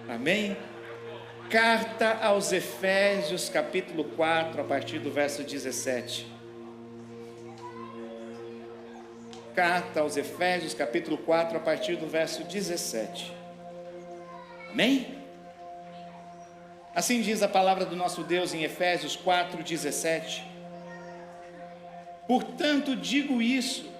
Amém? Carta aos Efésios, capítulo 4, a partir do verso 17. Carta aos Efésios, capítulo 4, a partir do verso 17. Amém? Assim diz a palavra do nosso Deus em Efésios 4, 17. Portanto digo isso,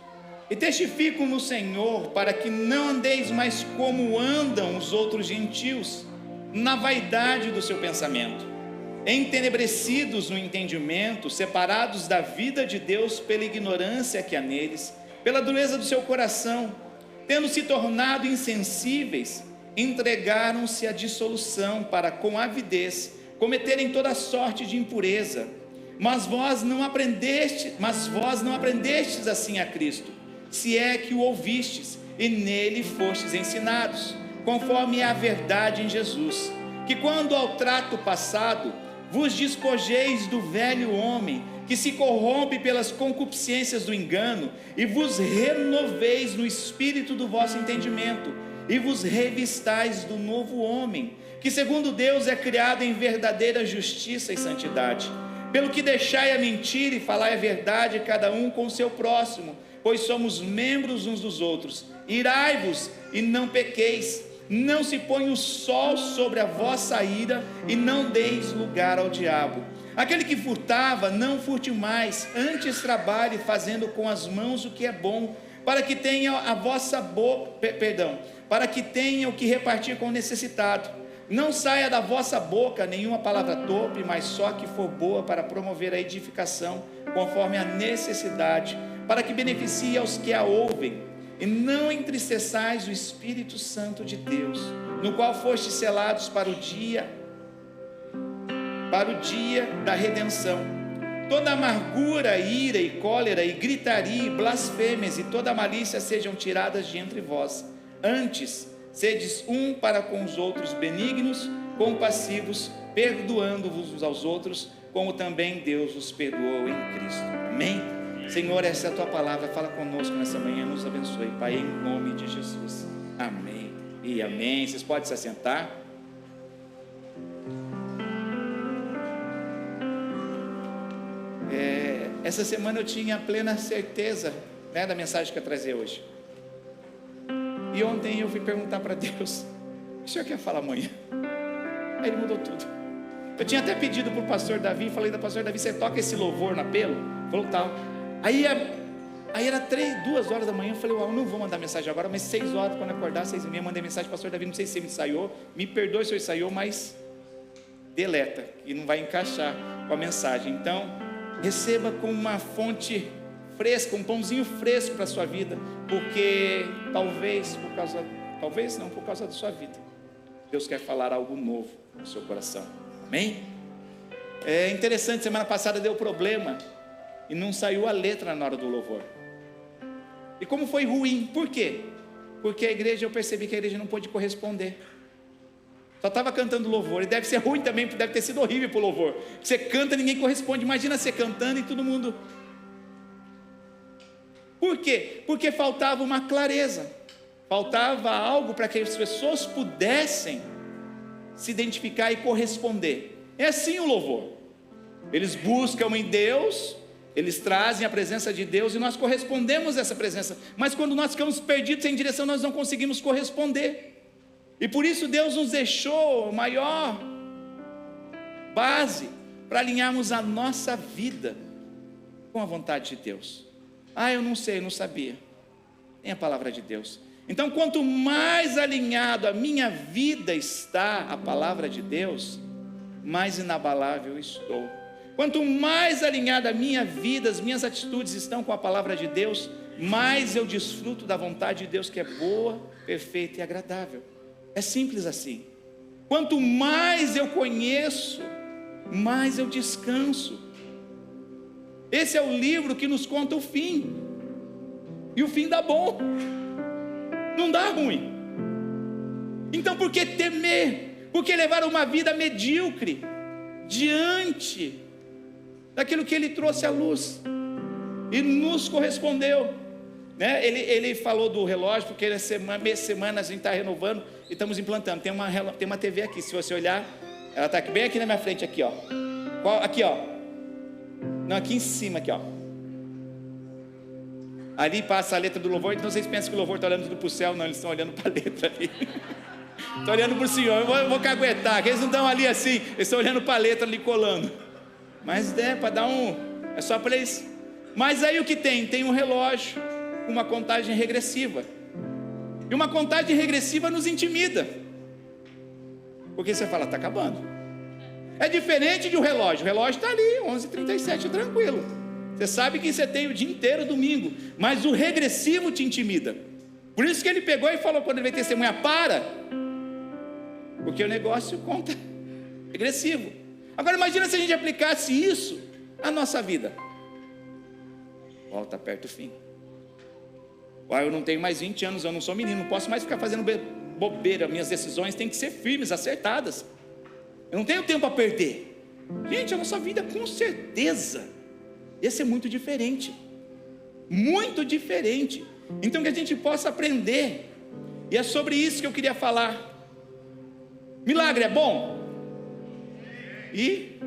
e testifico no Senhor, para que não andeis mais como andam os outros gentios, na vaidade do seu pensamento, entenebrecidos no entendimento, separados da vida de Deus pela ignorância que há neles, pela dureza do seu coração, tendo se tornado insensíveis, entregaram-se à dissolução para com avidez cometerem toda sorte de impureza. Mas vós não aprendestes assim a Cristo, se é que o ouvistes e nele fostes ensinados, conforme é a verdade em Jesus, que quando ao trato passado vos despojeis do velho homem, que se corrompe pelas concupiscências do engano, e vos renoveis no espírito do vosso entendimento, e vos revistais do novo homem, que segundo Deus é criado em verdadeira justiça e santidade. Pelo que deixai a mentira e falai a verdade, cada um com o seu próximo, pois somos membros uns dos outros. Irai-vos e não pequeis, não se ponha o sol sobre a vossa ira, e não deis lugar ao diabo. Aquele que furtava, não furte mais, antes trabalhe fazendo com as mãos o que é bom, para que tenha para que tenha o que repartir com o necessitado. Não saia da vossa boca nenhuma palavra torpe, mas só que for boa para promover a edificação, conforme a necessidade, para que beneficie aos que a ouvem. E não entristeçais o Espírito Santo de Deus, no qual fostes selados para o dia da redenção. Toda amargura, ira e cólera e gritaria e blasfêmias e toda malícia sejam tiradas de entre vós. Antes, sedes um para com os outros benignos, compassivos, perdoando-vos uns aos outros, como também Deus os perdoou em Cristo. Amém? Senhor, essa é a tua palavra, fala conosco nessa manhã, nos abençoe, Pai, em nome de Jesus. Amém e amém. Vocês podem se assentar. Essa semana eu tinha plena certeza, da mensagem que eu ia trazer hoje. E ontem eu fui perguntar para Deus: o que o Senhor quer falar amanhã? Aí Ele mudou tudo. Eu tinha até pedido para o pastor Davi, falei da pastor Davi: você toca esse louvor no apelo? Falou tal. Aí era 2 horas da manhã, eu falei: eu não vou mandar mensagem agora, mas 6 horas, quando acordar, 6h30, mandei mensagem para o pastor Davi, não sei se você me ensaiou, me perdoe se eu ensaiou, mas deleta, e não vai encaixar com a mensagem. Então, receba com uma fonte fresca, um pãozinho fresco para a sua vida, porque por causa da sua vida, Deus quer falar algo novo no seu coração. Amém? É interessante, semana passada deu problema e não saiu a letra na hora do louvor. E como foi ruim, por quê? Porque eu percebi que a igreja não pôde corresponder. Só estava cantando louvor, e deve ser ruim também, deve ter sido horrível para o louvor. Você canta e ninguém corresponde. Imagina você cantando e todo mundo. Por quê? Porque faltava uma clareza, faltava algo para que as pessoas pudessem se identificar e corresponder. É assim o louvor. Eles buscam em Deus, eles trazem a presença de Deus e nós correspondemos a essa presença. Mas quando nós ficamos perdidos sem direção, nós não conseguimos corresponder. E por isso Deus nos deixou a maior base para alinharmos a nossa vida com a vontade de Deus. Eu não sei, eu não sabia. Tem a palavra de Deus. Então, quanto mais alinhado a minha vida está a palavra de Deus, mais inabalável eu estou. Quanto mais alinhada a minha vida, as minhas atitudes estão com a palavra de Deus, mais eu desfruto da vontade de Deus, que é boa, perfeita e agradável. É simples assim. Quanto mais eu conheço, mais eu descanso. Esse é o livro que nos conta o fim. E o fim dá bom, não dá ruim. Então por que temer? Por que levar uma vida medíocre diante daquilo que Ele trouxe à luz e nos correspondeu? né? Ele falou do relógio, porque mês semana a gente está renovando e estamos implantando. Tem uma TV aqui, se você olhar, ela está bem aqui na minha frente, aqui, ó. Aqui, ó. Não, aqui em cima, aqui, ó. Ali passa a letra do louvor, então vocês pensam que o louvor está olhando tudo para o céu. Não, eles estão olhando para a letra ali. Estão olhando para o Senhor. Eu vou caguetar, que eles não estão ali assim, eles estão olhando para a letra ali colando. Mas para dar é só para eles. Mas aí o que tem? Tem um relógio, uma contagem regressiva. E uma contagem regressiva nos intimida. Porque você fala, está acabando. É diferente de um relógio. O relógio está ali, 11h37, tranquilo. Você sabe que você tem o dia inteiro domingo. Mas o regressivo te intimida. Por isso que ele pegou e falou, quando ele veio testemunhar, para. Porque o negócio conta regressivo. Agora imagina se a gente aplicasse isso à nossa vida. Volta perto do fim. Eu não tenho mais 20 anos, eu não sou menino, não posso mais ficar fazendo bobeira. Minhas decisões têm que ser firmes, acertadas. Eu não tenho tempo a perder. Gente, a nossa vida com certeza ia ser muito diferente. Muito diferente. Então que a gente possa aprender. E é sobre isso que eu queria falar. Milagre é bom? E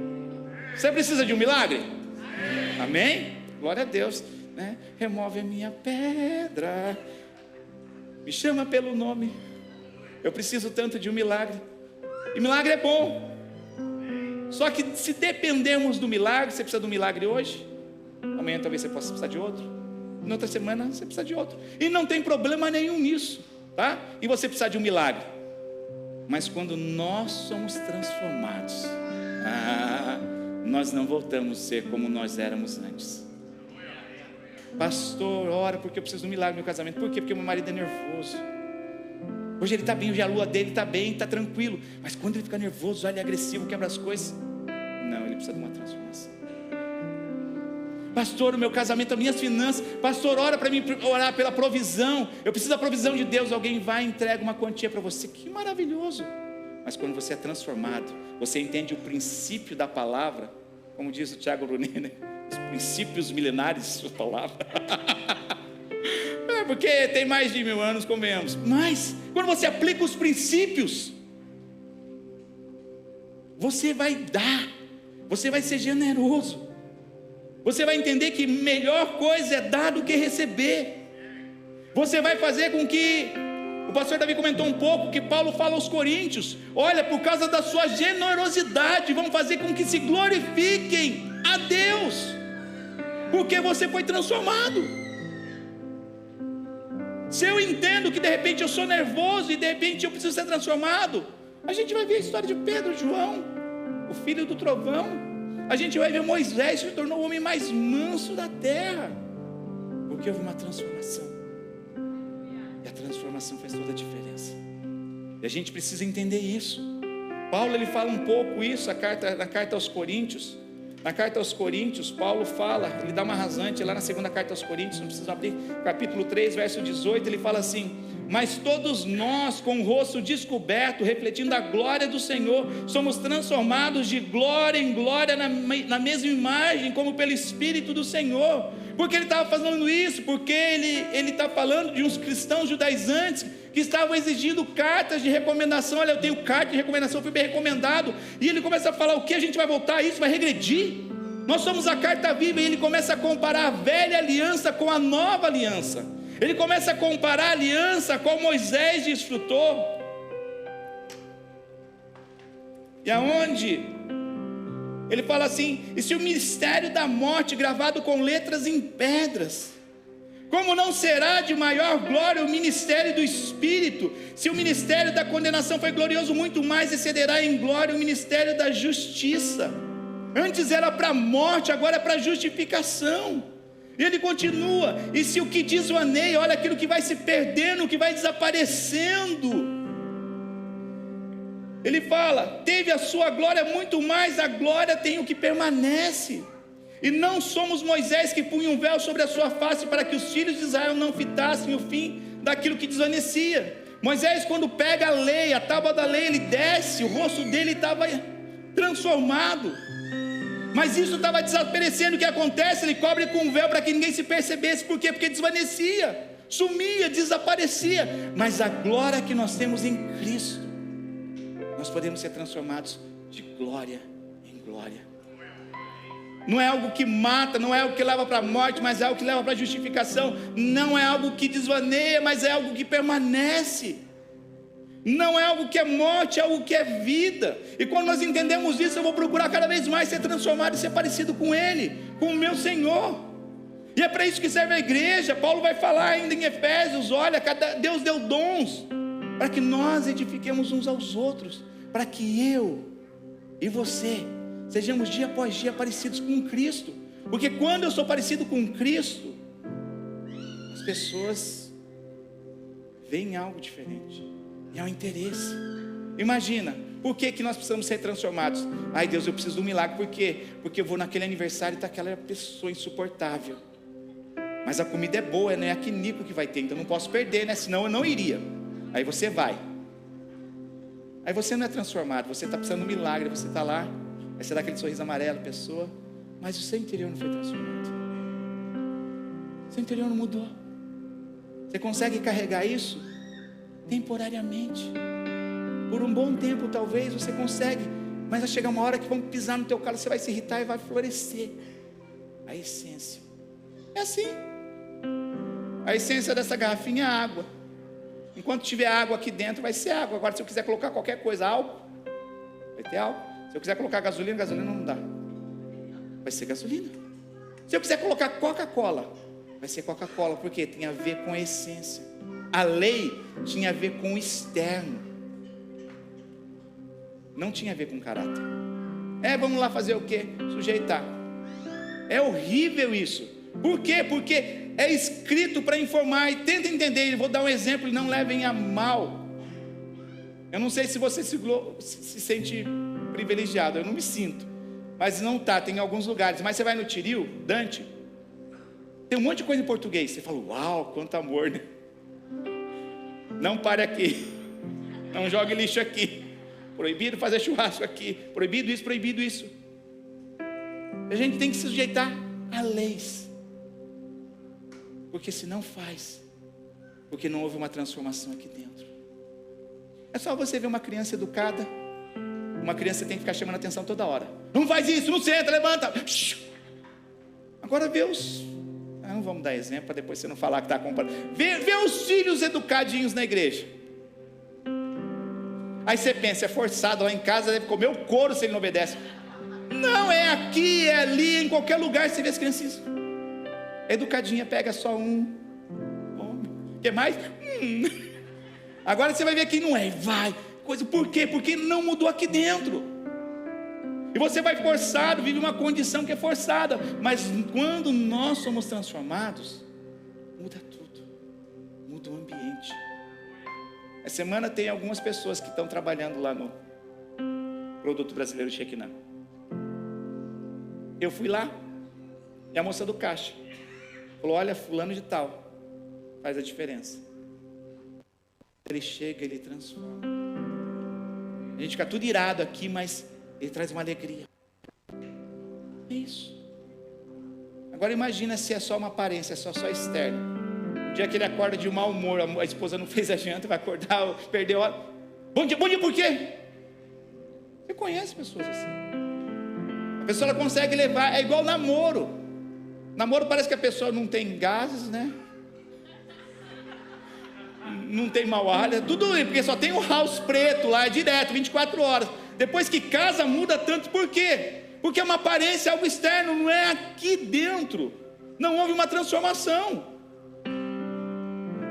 você precisa de um milagre? Amém? Glória a Deus, né? Remove a minha pedra, me chama pelo nome. Eu preciso tanto de um milagre. E milagre é bom. Só que se dependermos do milagre, você precisa de um milagre hoje, amanhã talvez você possa precisar de outro, na outra semana você precisa de outro. E não tem problema nenhum nisso, tá? E você precisar de um milagre. Mas quando nós somos transformados, nós não voltamos a ser como nós éramos antes. Pastor, ora porque eu preciso de um milagre no meu casamento. Por quê? Porque meu marido é nervoso. Hoje ele está bem, hoje a lua dele está bem, está tranquilo. Mas quando ele fica nervoso, ele é agressivo, quebra as coisas. Não, ele precisa de uma transformação. Pastor, o meu casamento, as minhas finanças. Pastor, ora para mim, orar pela provisão. Eu preciso da provisão de Deus. Alguém vai e entrega uma quantia para você. Que maravilhoso. Mas quando você é transformado, você entende o princípio da palavra, como diz o Tiago Brunet, né? Os princípios milenares da palavra. Porque tem mais de 1000 anos, convenhamos. Mas quando você aplica os princípios, você vai dar, você vai ser generoso. Você vai entender que melhor coisa é dar do que receber. Você vai fazer com que, o pastor Davi comentou um pouco, que Paulo fala aos Coríntios, olha, por causa da sua generosidade, vão fazer com que se glorifiquem a Deus, porque você foi transformado. Se eu entendo que de repente eu sou nervoso e de repente eu preciso ser transformado, a gente vai ver a história de Pedro, João, o filho do trovão. A gente vai ver Moisés se tornou o homem mais manso da terra, porque houve uma transformação. E a transformação faz toda a diferença. E a gente precisa entender isso. Paulo ele fala um pouco isso na carta aos Coríntios. Na carta aos Coríntios, Paulo fala, ele dá uma rasante lá na segunda carta aos Coríntios, não precisa abrir, capítulo 3, verso 18, ele fala assim: mas todos nós, com o rosto descoberto, refletindo a glória do Senhor, somos transformados de glória em glória na mesma imagem, como pelo Espírito do Senhor. Porque ele estava falando isso? Porque ele está falando de uns cristãos judaizantes que estavam exigindo cartas de recomendação. Olha, eu tenho carta de recomendação, fui bem recomendado. E ele começa a falar: o que a gente vai voltar a isso? Vai regredir? Nós somos a carta viva. E ele começa a comparar a velha aliança com a nova aliança. Ele começa a comparar a aliança a qual Moisés desfrutou. E aonde ele fala assim: e se o mistério da morte gravado com letras em pedras, como não será de maior glória o ministério do Espírito? Se o ministério da condenação foi glorioso, muito mais excederá em glória o ministério da justiça. Antes era para a morte, agora é para a justificação. E ele continua: e se o que desvaneia, olha aquilo que vai se perdendo, que vai desaparecendo. Ele fala: teve a sua glória, muito mais a glória tem o que permanece. E não somos Moisés que punha um véu sobre a sua face para que os filhos de Israel não fitassem o fim daquilo que desvanecia. Moisés, quando pega a lei, a tábua da lei, ele desce, o rosto dele estava transformado. Mas isso estava desaparecendo. O que acontece? Ele cobre com um véu para que ninguém se percebesse. Por quê? Porque desvanecia, sumia, desaparecia. Mas a glória que nós temos em Cristo, nós podemos ser transformados de glória em glória. Não é algo que mata, não é algo que leva para a morte, mas é algo que leva para a justificação. Não é algo que desvaneia, mas é algo que permanece. Não é algo que é morte, é algo que é vida. E quando nós entendemos isso, eu vou procurar cada vez mais ser transformado e ser parecido com Ele, com o meu Senhor. E é para isso que serve a igreja. Paulo vai falar ainda em Efésios: olha, Deus deu dons para que nós edifiquemos uns aos outros, para que eu e você sejamos dia após dia parecidos com Cristo. Porque quando eu sou parecido com Cristo, as pessoas veem algo diferente. E é um interesse. Imagina, por que nós precisamos ser transformados? Ai Deus, eu preciso de um milagre. Por quê? Porque eu vou naquele aniversário e está aquela pessoa insuportável. Mas a comida é boa, não é a Quinico que vai ter, então não posso perder, né? Senão eu não iria. Aí você vai. Aí você não é transformado, você está precisando de um milagre. Você está lá, aí você dá aquele sorriso amarelo, pessoa, mas o seu interior não foi transformado. O seu interior não mudou. Você consegue carregar isso? Temporariamente, por um bom tempo talvez você consegue, mas vai chegar uma hora que vão pisar no teu calo, você vai se irritar e vai florescer a essência. É assim. A essência dessa garrafinha é água. Enquanto tiver água aqui dentro, vai ser água. Agora, se eu quiser colocar qualquer coisa, álcool, vai ter álcool. Se eu quiser colocar gasolina não dá, vai ser gasolina. Se eu quiser colocar Coca-Cola, vai ser Coca-Cola, porque tem a ver com a essência. A lei tinha a ver com o externo, não tinha a ver com o caráter. Vamos lá fazer o quê? Sujeitar. É horrível isso. Por quê? Porque é escrito para informar. E tenta entender. Vou dar um exemplo e não levem a mal. Eu não sei se você se sente privilegiado. Eu não me sinto, mas não tá, tem em alguns lugares. Mas você vai no Tiril, Dante, tem um monte de coisa em português. Você fala, uau, quanto amor, né? Não pare aqui, não jogue lixo aqui, proibido fazer churrasco aqui, proibido isso. A gente tem que se sujeitar a leis, porque se não faz, porque não houve uma transformação aqui dentro. É só você ver uma criança educada. Uma criança tem que ficar chamando a atenção toda hora. Não faz isso, não senta, levanta. Agora vê não vamos dar exemplo para depois você não falar que está comparando. Vê os filhos educadinhos na igreja. Aí você pensa, é forçado, lá em casa deve comer o couro se ele não obedece. Não, é aqui, é ali, em qualquer lugar você vê as crianças. Educadinha, pega só um. Quer mais? Agora você vai ver que não é, vai. Por quê? Porque não mudou aqui dentro. E você vai forçado, vive uma condição que é forçada. Mas quando nós somos transformados, muda tudo, muda o ambiente. Essa semana tem algumas pessoas que estão trabalhando lá no Produto Brasileiro Shekinah. Eu fui lá, e a moça do caixa falou, olha, fulano de tal faz a diferença. Ele chega, ele transforma. A gente fica tudo irado aqui, mas ele traz uma alegria. É isso. Agora imagina se é só uma aparência, é só externo. O dia que ele acorda de mau humor, a esposa não fez a janta, vai acordar, perdeu a hora. Bom dia por quê? Você conhece pessoas assim. A pessoa ela consegue levar, é igual namoro. Namoro parece que a pessoa não tem gases, né? Não tem mau hálito, tudo isso, porque só tem o house preto lá, é direto, 24 horas. Depois que casa, muda tanto. Por quê? Porque é uma aparência, algo externo, não é aqui dentro. Não houve uma transformação.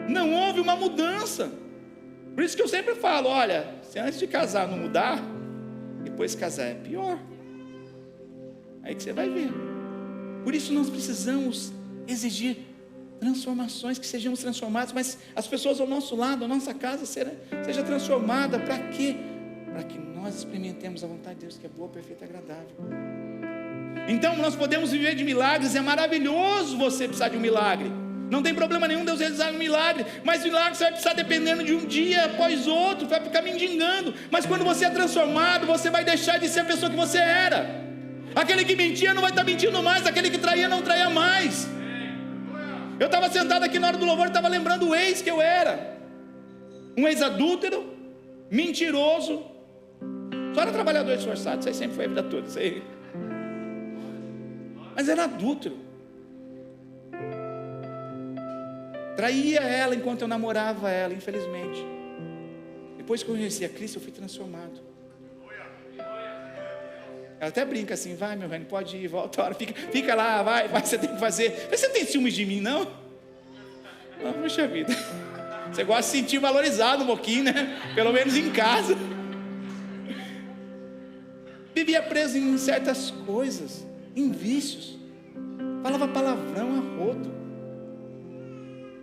Não houve uma mudança. Por isso que eu sempre falo, olha, se antes de casar não mudar, depois de casar é pior. Aí que você vai ver. Por isso nós precisamos exigir transformações, que sejamos transformados, mas as pessoas ao nosso lado, a nossa casa seja transformada. Para quê? Para que nós experimentemos a vontade de Deus, que é boa, perfeita e agradável. Então nós podemos viver de milagres. É maravilhoso você precisar de um milagre, não tem problema nenhum Deus realizar um milagre, mas o milagre você vai precisar dependendo de um dia após outro, vai ficar mendigando. Mas quando você é transformado, você vai deixar de ser a pessoa que você era. Aquele que mentia não vai estar mentindo mais, aquele que traía não traia mais. Eu estava sentado aqui na hora do louvor e estava lembrando o ex que eu era. Um ex-adúltero, mentiroso. Só era trabalhador esforçado, isso aí sempre foi a vida toda, isso aí. Mas era adúltero. Traía ela enquanto eu namorava ela, infelizmente. Depois que eu conheci a Cristo, eu fui transformado. Ela até brinca assim, vai meu reino, pode ir, volta a hora, fica lá, vai, você tem que fazer. Você tem ciúmes de mim, não? Ah, puxa vida. Você gosta de se sentir valorizado um pouquinho, né? Pelo menos em casa. Vivia preso em certas coisas, em vícios. Falava palavrão a rodo.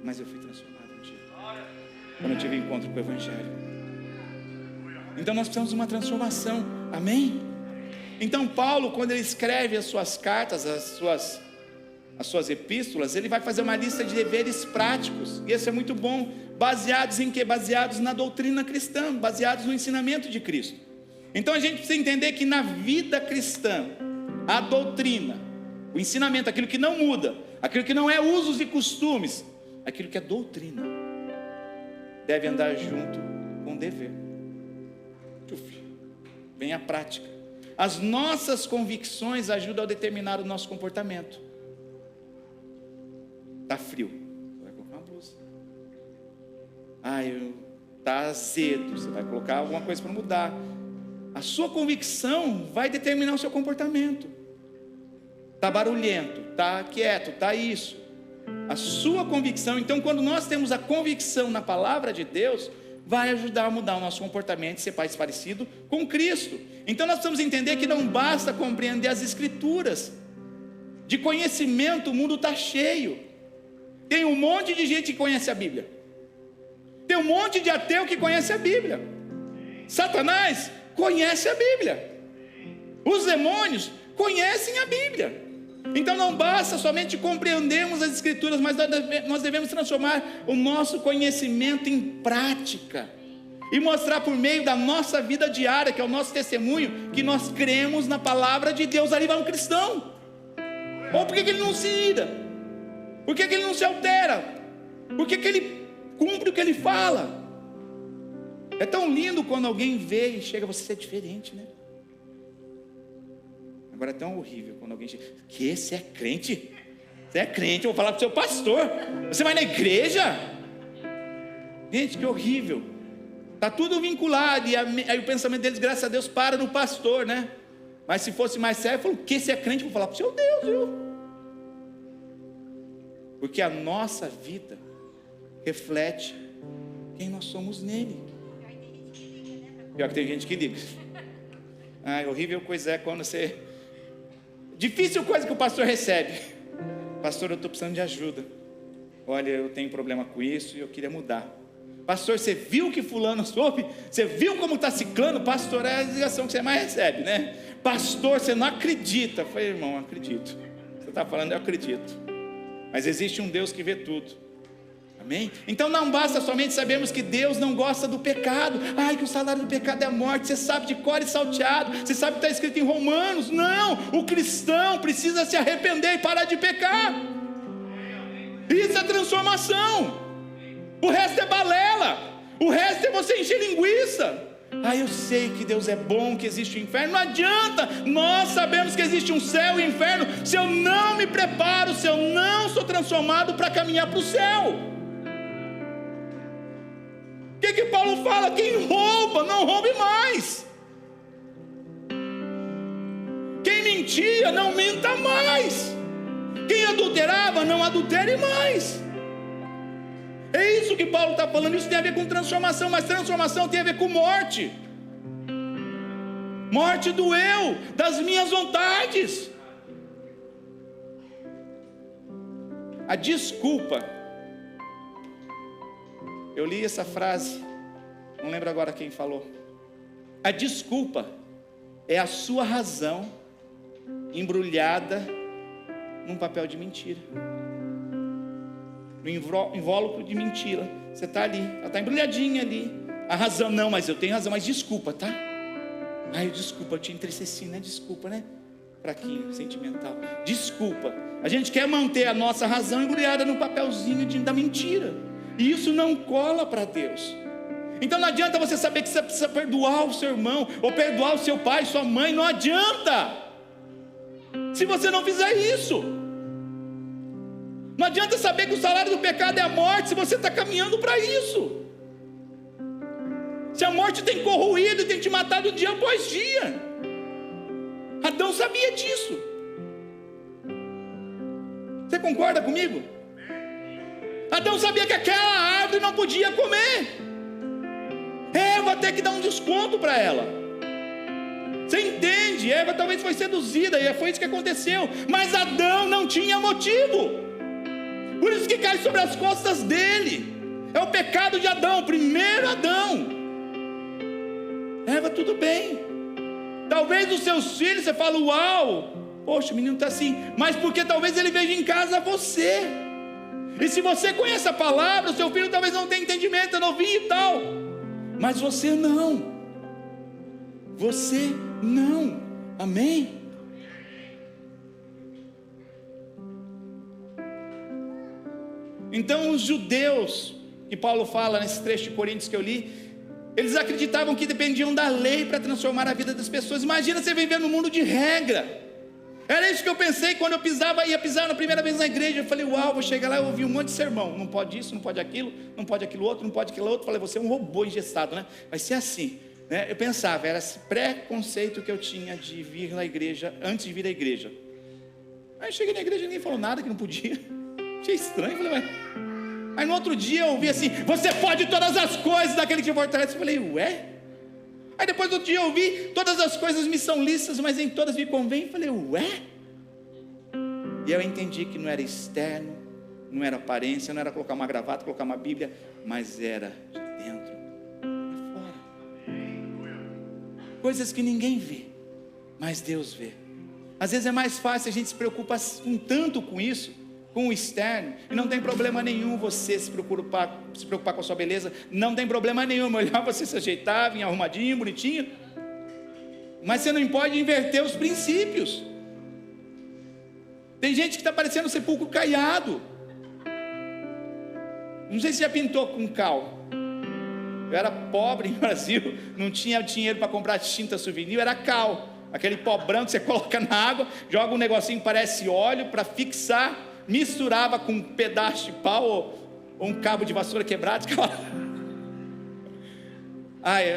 Mas eu fui transformado um dia, quando eu tive encontro com o Evangelho. Então nós precisamos de uma transformação, amém? Então Paulo, quando ele escreve as suas cartas, as suas epístolas, ele vai fazer uma lista de deveres práticos, e isso é muito bom. Baseados em quê? Baseados na doutrina cristã, baseados no ensinamento de Cristo. Então a gente precisa entender que na vida cristã, a doutrina, o ensinamento, aquilo que não muda, aquilo que não é usos e costumes, aquilo que é doutrina, deve andar junto com o dever. Vem a prática. As nossas convicções ajudam a determinar o nosso comportamento. Está frio, você vai colocar uma blusa. Está azedo, você vai colocar alguma coisa para mudar. A sua convicção vai determinar o seu comportamento. Está barulhento, está quieto, está isso. A sua convicção. Então, quando nós temos a convicção na palavra de Deus, vai ajudar a mudar o nosso comportamento, ser mais parecido com Cristo. Então nós precisamos entender que não basta compreender as Escrituras. De conhecimento o mundo está cheio. Tem um monte de gente que conhece a Bíblia. Tem um monte de ateu que conhece a Bíblia. Satanás conhece a Bíblia. Os demônios conhecem a Bíblia. Então não basta somente compreendermos as Escrituras, mas nós devemos transformar o nosso conhecimento em prática e mostrar por meio da nossa vida diária, que é o nosso testemunho, que nós cremos na palavra de Deus. Ali vai um cristão. Ou por que ele não se ira? Por que ele não se altera? Por que ele cumpre o que ele fala? É tão lindo quando alguém vê e chega, você é diferente, né? Agora é tão horrível quando alguém chega, que você é crente? Você é crente, eu vou falar para o seu pastor. Você vai na igreja? Gente, que horrível. Está tudo vinculado, e aí o pensamento deles, graças a Deus, para no pastor, né? Mas se fosse mais sério, falou, que você é crente? Eu vou falar para o seu Deus, viu? Porque a nossa vida reflete quem nós somos nele. Pior que tem gente que liga. Horrível coisa é quando você... Difícil coisa que o pastor recebe. Pastor, eu estou precisando de ajuda. Olha, eu tenho problema com isso e eu queria mudar. Pastor, você viu que fulano soube? Você viu como está ciclando? Pastor, é a ligação que você mais recebe, né? Pastor, você não acredita. Eu falei, irmão, acredito. Você está falando, eu acredito. Mas existe um Deus que vê tudo. Amém? Então não basta somente sabermos que Deus não gosta do pecado. Que o salário do pecado é a morte. Você sabe de cor e salteado. Você sabe que está escrito em Romanos. Não, o cristão precisa se arrepender e parar de pecar. Isso é transformação. O resto é balela. O resto é você encher linguiça. Eu sei que Deus é bom, que existe o inferno. Não adianta. Nós sabemos que existe um céu e inferno. Se eu não me preparo, se eu não sou transformado para caminhar para o céu. O que Paulo fala? Quem rouba, não roube mais. Quem mentia, não minta mais. Quem adulterava, não adultere mais. É isso que Paulo está falando. Isso tem a ver com transformação, mas transformação tem a ver com morte. Morte do eu, das minhas vontades. A desculpa. Eu li essa frase, não lembro agora quem falou. A desculpa é a sua razão embrulhada num papel de mentira, no invólucro de mentira. Você está ali, ela está embrulhadinha ali. A razão, não, mas eu tenho razão, mas desculpa, tá? Desculpa, eu te entristeci, né? Desculpa, né? fraquinho, sentimental. Desculpa. A gente quer manter a nossa razão embrulhada no papelzinho da mentira. E isso não cola para Deus. Então não adianta você saber que você precisa perdoar o seu irmão, ou perdoar o seu pai, sua mãe. Não adianta, se você não fizer isso. Não adianta saber que o salário do pecado é a morte, se você está caminhando para isso. Se a morte tem corroído e tem te matado dia após dia. Adão sabia disso. Você concorda comigo? Adão sabia que aquela árvore não podia comer. Eva tem que dar um desconto para ela. Você entende? Eva talvez foi seduzida e foi isso que aconteceu. Mas Adão não tinha motivo. Por isso que cai sobre as costas dele. É o pecado de Adão, primeiro Adão. Eva, tudo bem. Talvez os seus filhos, você fala, uau, poxa, o menino está assim. Mas porque talvez ele veja em casa você. E se você conhece a palavra, o seu filho talvez não tenha entendimento, é novinho e tal. Mas você não. Você não. Amém? Então os judeus, que Paulo fala nesse trecho de Coríntios que eu li, eles acreditavam que dependiam da lei para transformar a vida das pessoas. Imagina você viver num mundo de regra. Era isso que eu pensei quando eu ia pisar na primeira vez na igreja. Eu falei, uau, vou chegar lá e ouvir um monte de sermão. Não pode isso, não pode aquilo, não pode aquilo outro, não pode aquilo outro. Eu falei, você é um robô engessado, né? Vai ser assim, né? Eu pensava, era esse preconceito que eu tinha de vir na igreja, antes de vir à igreja. Aí eu cheguei na igreja e ninguém falou nada que não podia. Achei estranho, falei, mas... Aí no outro dia eu ouvi assim, você pode todas as coisas daquele que te fortalece. Eu falei, ué? Aí depois do outro dia eu ouvi, todas as coisas me são lícitas, mas em todas me convém. Eu falei, ué? E eu entendi que não era externo, não era aparência, não era colocar uma gravata, colocar uma Bíblia, mas era de dentro para fora. Coisas que ninguém vê, mas Deus vê. Às vezes é mais fácil, a gente se preocupa tanto com isso, com o externo, e não tem problema nenhum você se preocupar com a sua beleza, não tem problema nenhum olhar você se ajeitar, vir arrumadinho, bonitinho, mas você não pode inverter os princípios. Tem gente que está parecendo um sepulcro caiado. Não sei se já pintou com cal. Eu era pobre no Brasil, não tinha dinheiro para comprar tinta souvenir, era cal, aquele pó branco que você coloca na água, joga um negocinho que parece óleo para fixar, misturava com um pedaço de pau ou um cabo de vassoura quebrado.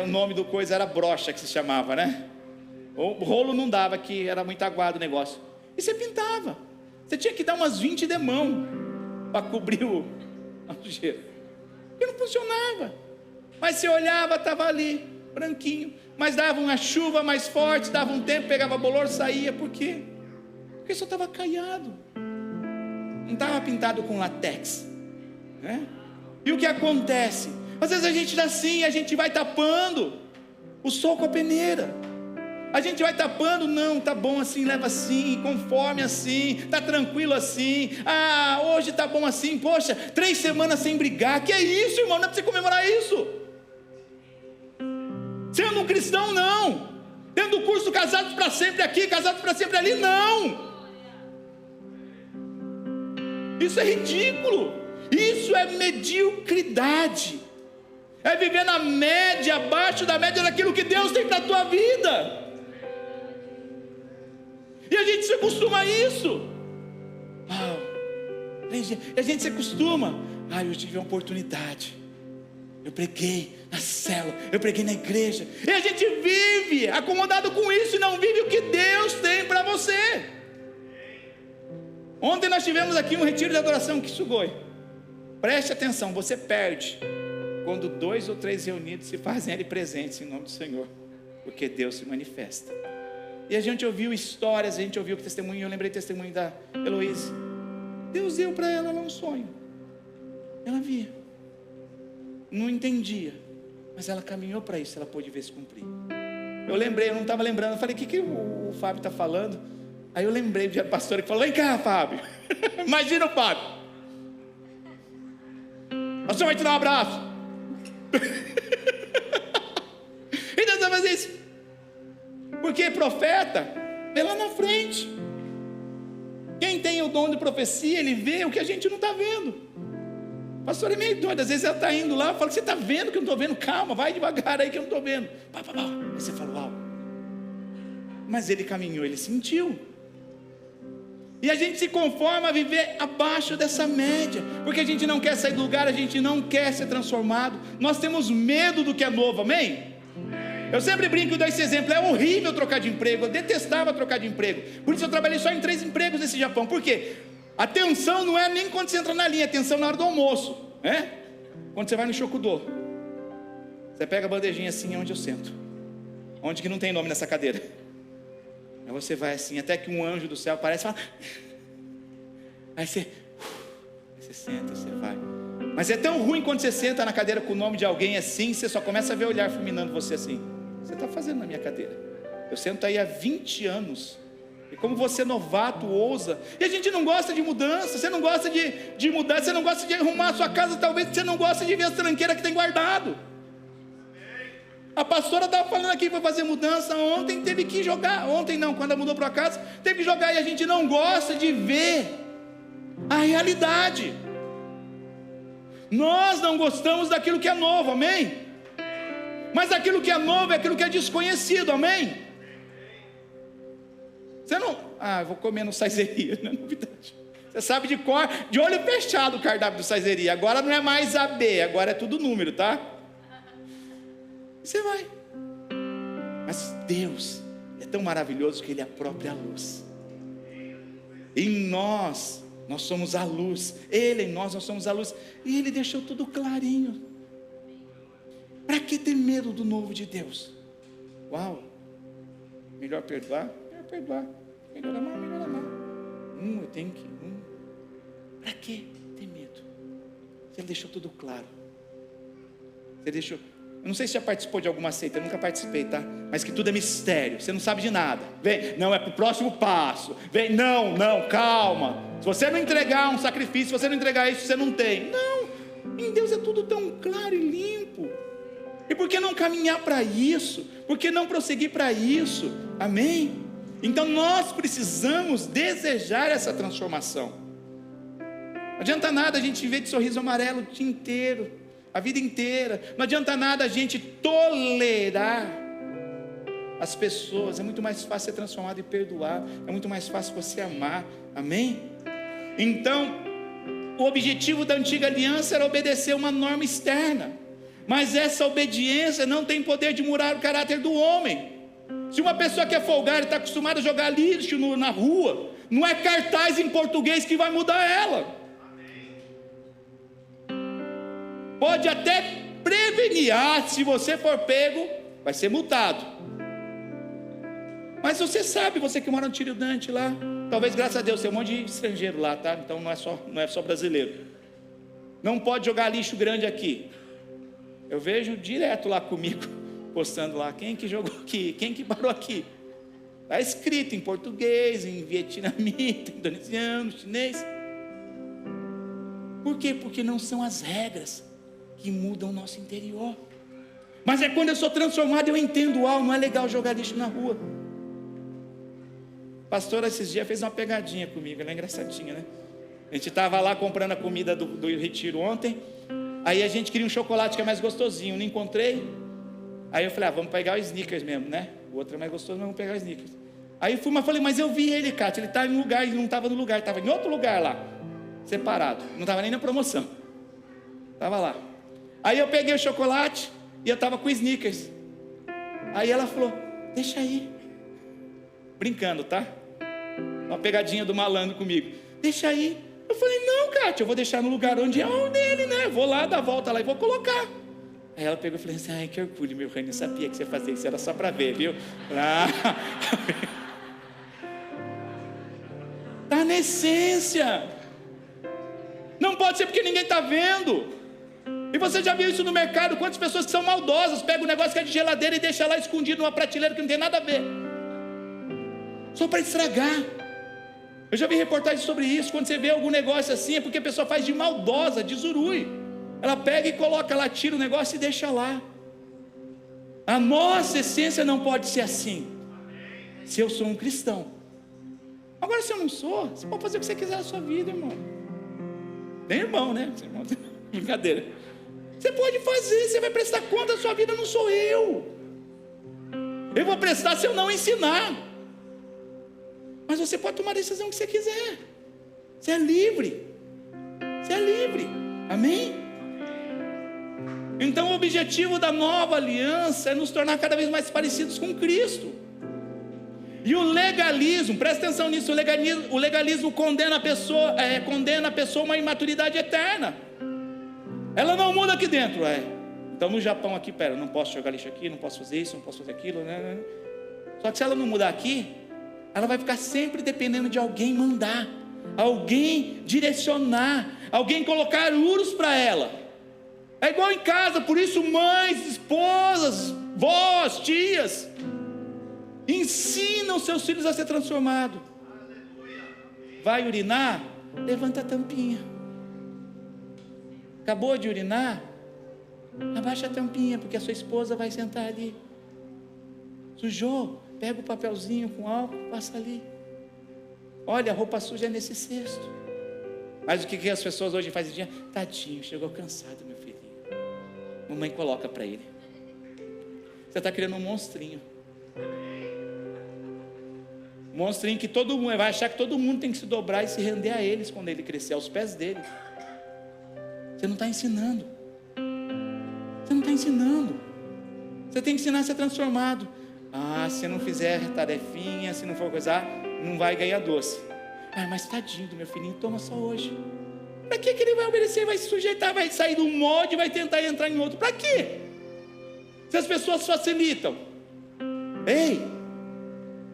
O nome do coisa era brocha, que se chamava, né? O rolo não dava, que era muito aguado o negócio. E você pintava. Você tinha que dar umas 20 demão para cobrir a sujeira. E não funcionava. Mas você olhava, estava ali, branquinho. Mas dava uma chuva mais forte, dava um tempo, pegava bolor, saía. Por quê? Porque só estava caiado. Não estava pintado com latex, né? E o que acontece? Às vezes a gente está assim, a gente vai tapando o sol com a peneira. A gente vai tapando, não, tá bom assim, leva assim, conforme assim, tá tranquilo assim. Hoje tá bom assim, poxa, 3 semanas sem brigar. Que é isso, irmão? Não é para você comemorar isso. Sendo um cristão, não. Tendo o curso casados para sempre aqui, casados para sempre ali, não. Isso é ridículo. Isso é mediocridade. É viver na média, abaixo da média daquilo que Deus tem para a tua vida. E a gente se acostuma a isso. A gente se acostuma. Eu tive uma oportunidade. Eu preguei na célula, eu preguei na igreja. E a gente vive acomodado com isso e não vive o que Deus tem para você. Ontem nós tivemos aqui um retiro de adoração que sugoi. Preste atenção, você perde quando 2 ou 3 reunidos se fazem ali presentes em nome do Senhor, porque Deus se manifesta. E a gente ouviu histórias, a gente ouviu o testemunho. Eu lembrei do testemunho da Heloísa. Deus deu para ela um sonho. Ela via, não entendia, mas ela caminhou para isso, ela pôde ver se cumprir. Eu lembrei, eu não estava lembrando. Eu falei, o que o Fábio está falando? Aí eu lembrei de pastor que falou, vem cá, Fábio. Imagina o Fábio. O senhor vai te dar um abraço. E Deus vai fazer isso. Porque profeta, vê lá na frente. Quem tem o dom de profecia, ele vê o que a gente não está vendo. O pastor é meio doido, às vezes ela está indo lá, fala, você está vendo que eu não estou vendo? Calma, vai devagar aí que eu não estou vendo. Pá. Aí você fala, uau. Mas ele caminhou, ele sentiu. E a gente se conforma a viver abaixo dessa média, porque a gente não quer sair do lugar, a gente não quer ser transformado. Nós temos medo do que é novo, amém? Eu sempre brinco e dou esse exemplo, é horrível trocar de emprego, eu detestava trocar de emprego. Por isso eu trabalhei só em 3 empregos nesse Japão. Por quê? A tensão não é nem quando você entra na linha, a tensão na hora do almoço, né? Quando você vai no Shokudô, você pega a bandejinha assim, é onde eu sento, onde que não tem nome nessa cadeira. Aí você vai assim, até que um anjo do céu aparece e fala, aí você senta, você vai. Mas é tão ruim quando você senta na cadeira com o nome de alguém assim, você só começa a ver o olhar fulminando você assim, o que você está fazendo na minha cadeira? Eu sento aí há 20 anos, e como você novato, ousa, e a gente não gosta de mudança, você não gosta de mudar, você não gosta de arrumar a sua casa, talvez você não gosta de ver as tranqueiras que tem guardado. A pastora estava falando aqui para fazer mudança, ontem teve que jogar, ontem não, quando ela mudou para casa, teve que jogar, e a gente não gosta de ver a realidade. Nós não gostamos daquilo que é novo, amém? Mas aquilo que é novo é aquilo que é desconhecido, amém? Você não, eu vou comer no Saizeria, não é novidade. Você sabe de cor, de olho fechado o cardápio do Saizeria, agora não é mais AB, agora é tudo número, tá? Você vai. Mas Deus é tão maravilhoso que Ele é a própria luz. Em nós somos a luz. Ele em nós somos a luz. E Ele deixou tudo clarinho. Para que ter medo do novo de Deus? Uau! Melhor perdoar? Melhor perdoar. Melhor amar? Melhor amar. Eu tenho que... Para que ter medo? Ele deixou tudo claro. Ele deixou... Eu não sei se já participou de alguma seita, eu nunca participei, tá? Mas que tudo é mistério, você não sabe de nada. Vem, não, é para o próximo passo. Vem, não, calma. Se você não entregar um sacrifício, se você não entregar isso, você não tem. Não, em Deus é tudo tão claro e limpo. E por que não caminhar para isso? Por que não prosseguir para isso? Amém? Então nós precisamos desejar essa transformação. Não adianta nada a gente viver de sorriso amarelo o dia inteiro, a vida inteira. Não adianta nada a gente tolerar as pessoas. É muito mais fácil ser transformado e perdoar. É muito mais fácil você amar. Amém? Então, o objetivo da antiga aliança era obedecer uma norma externa. Mas essa obediência não tem poder de mudar o caráter do homem. Se uma pessoa que é folgada e está acostumada a jogar lixo na rua, não é cartaz em português que vai mudar ela. Pode até prevenir, se você for pego, vai ser multado. Mas você sabe, você que mora no Tírio Dante lá, talvez graças a Deus tem um monte de estrangeiro lá, tá? Então não é só brasileiro. Não pode jogar lixo grande aqui. Eu vejo direto lá comigo, postando lá, quem que jogou aqui, quem que parou aqui. Está escrito em português, em vietnamita, indonesiano, chinês. Por quê? Porque não são as regras que mudam o nosso interior. Mas é quando eu sou transformado, eu entendo, não é legal jogar lixo na rua. A pastora esses dias fez uma pegadinha comigo, ela é engraçadinha, né? A gente estava lá comprando a comida do retiro ontem, aí a gente queria um chocolate que é mais gostosinho, não encontrei. Aí eu falei, vamos pegar o Snickers mesmo, né? O outro é mais gostoso, mas vamos pegar o Snickers. Aí eu fui, mas falei, mas eu vi ele, Cátia, ele está em um lugar, ele não estava no lugar, estava em outro lugar lá, separado, não estava nem na promoção, estava lá. Aí eu peguei o chocolate e eu estava com o Snickers. Aí ela falou, deixa aí. Brincando, tá? Uma pegadinha do malandro comigo. Deixa aí. Eu falei, não, Cátia, eu vou deixar no lugar onde é o dele, né? Eu vou lá, dar a volta lá e vou colocar. Aí ela pegou e falou assim, que orgulho, meu reino, eu sabia que você fazia isso, era só para ver, viu? Está na essência. Não pode ser porque ninguém está vendo. E você já viu isso no mercado? Quantas pessoas que são maldosas pegam um negócio que é de geladeira e deixam lá escondido numa prateleira que não tem nada a ver, só para estragar. Eu já vi reportagem sobre isso. Quando você vê algum negócio assim, é porque a pessoa faz de maldosa, de zurui. Ela pega e coloca lá, tira o negócio e deixa lá. A nossa essência não pode ser assim. se eu sou um cristão. Agora, se eu não sou, você pode fazer o que você quiser na sua vida, irmão. Nem irmão, né? Brincadeira. Você pode fazer, você vai prestar conta da sua vida, não sou eu. Eu vou prestar se eu não ensinar. Mas você pode tomar a decisão que você quiser. Você é livre. Você é livre. Amém? Então o objetivo da nova aliança é nos tornar cada vez mais parecidos com Cristo. E o legalismo, presta atenção nisso, o legalismo condena a pessoa a uma imaturidade eterna. Ela não muda aqui dentro. Então no Japão aqui, não posso jogar lixo aqui, não posso fazer isso, não posso fazer aquilo, né? Só que se ela não mudar aqui, ela vai ficar sempre dependendo de alguém mandar, alguém direcionar, alguém colocar muros para ela. É igual em casa, por isso mães, esposas, vós, tias, ensinam seus filhos a ser transformados. Vai urinar? Levanta a tampinha. Acabou de urinar? Abaixa a tampinha, porque a sua esposa vai sentar ali. Sujou? Pega o papelzinho com álcool, passa ali. Olha, a roupa suja é nesse cesto. Mas o que as pessoas hoje fazem? Tadinho, chegou cansado, meu filho. Mamãe coloca para ele. Você está criando um monstrinho. Um monstrinho que todo mundo vai achar que todo mundo tem que se dobrar e se render a eles quando ele crescer, aos pés dele. Você não está ensinando. Você não está ensinando. Você tem que ensinar a ser transformado. Se não fizer tarefinha, se não for coisar, não vai ganhar doce. Mas tadinho do meu filhinho, toma só hoje. Para que ele vai obedecer? Vai se sujeitar, vai sair do molde, vai tentar entrar em outro. Para quê? Se as pessoas facilitam. Ei,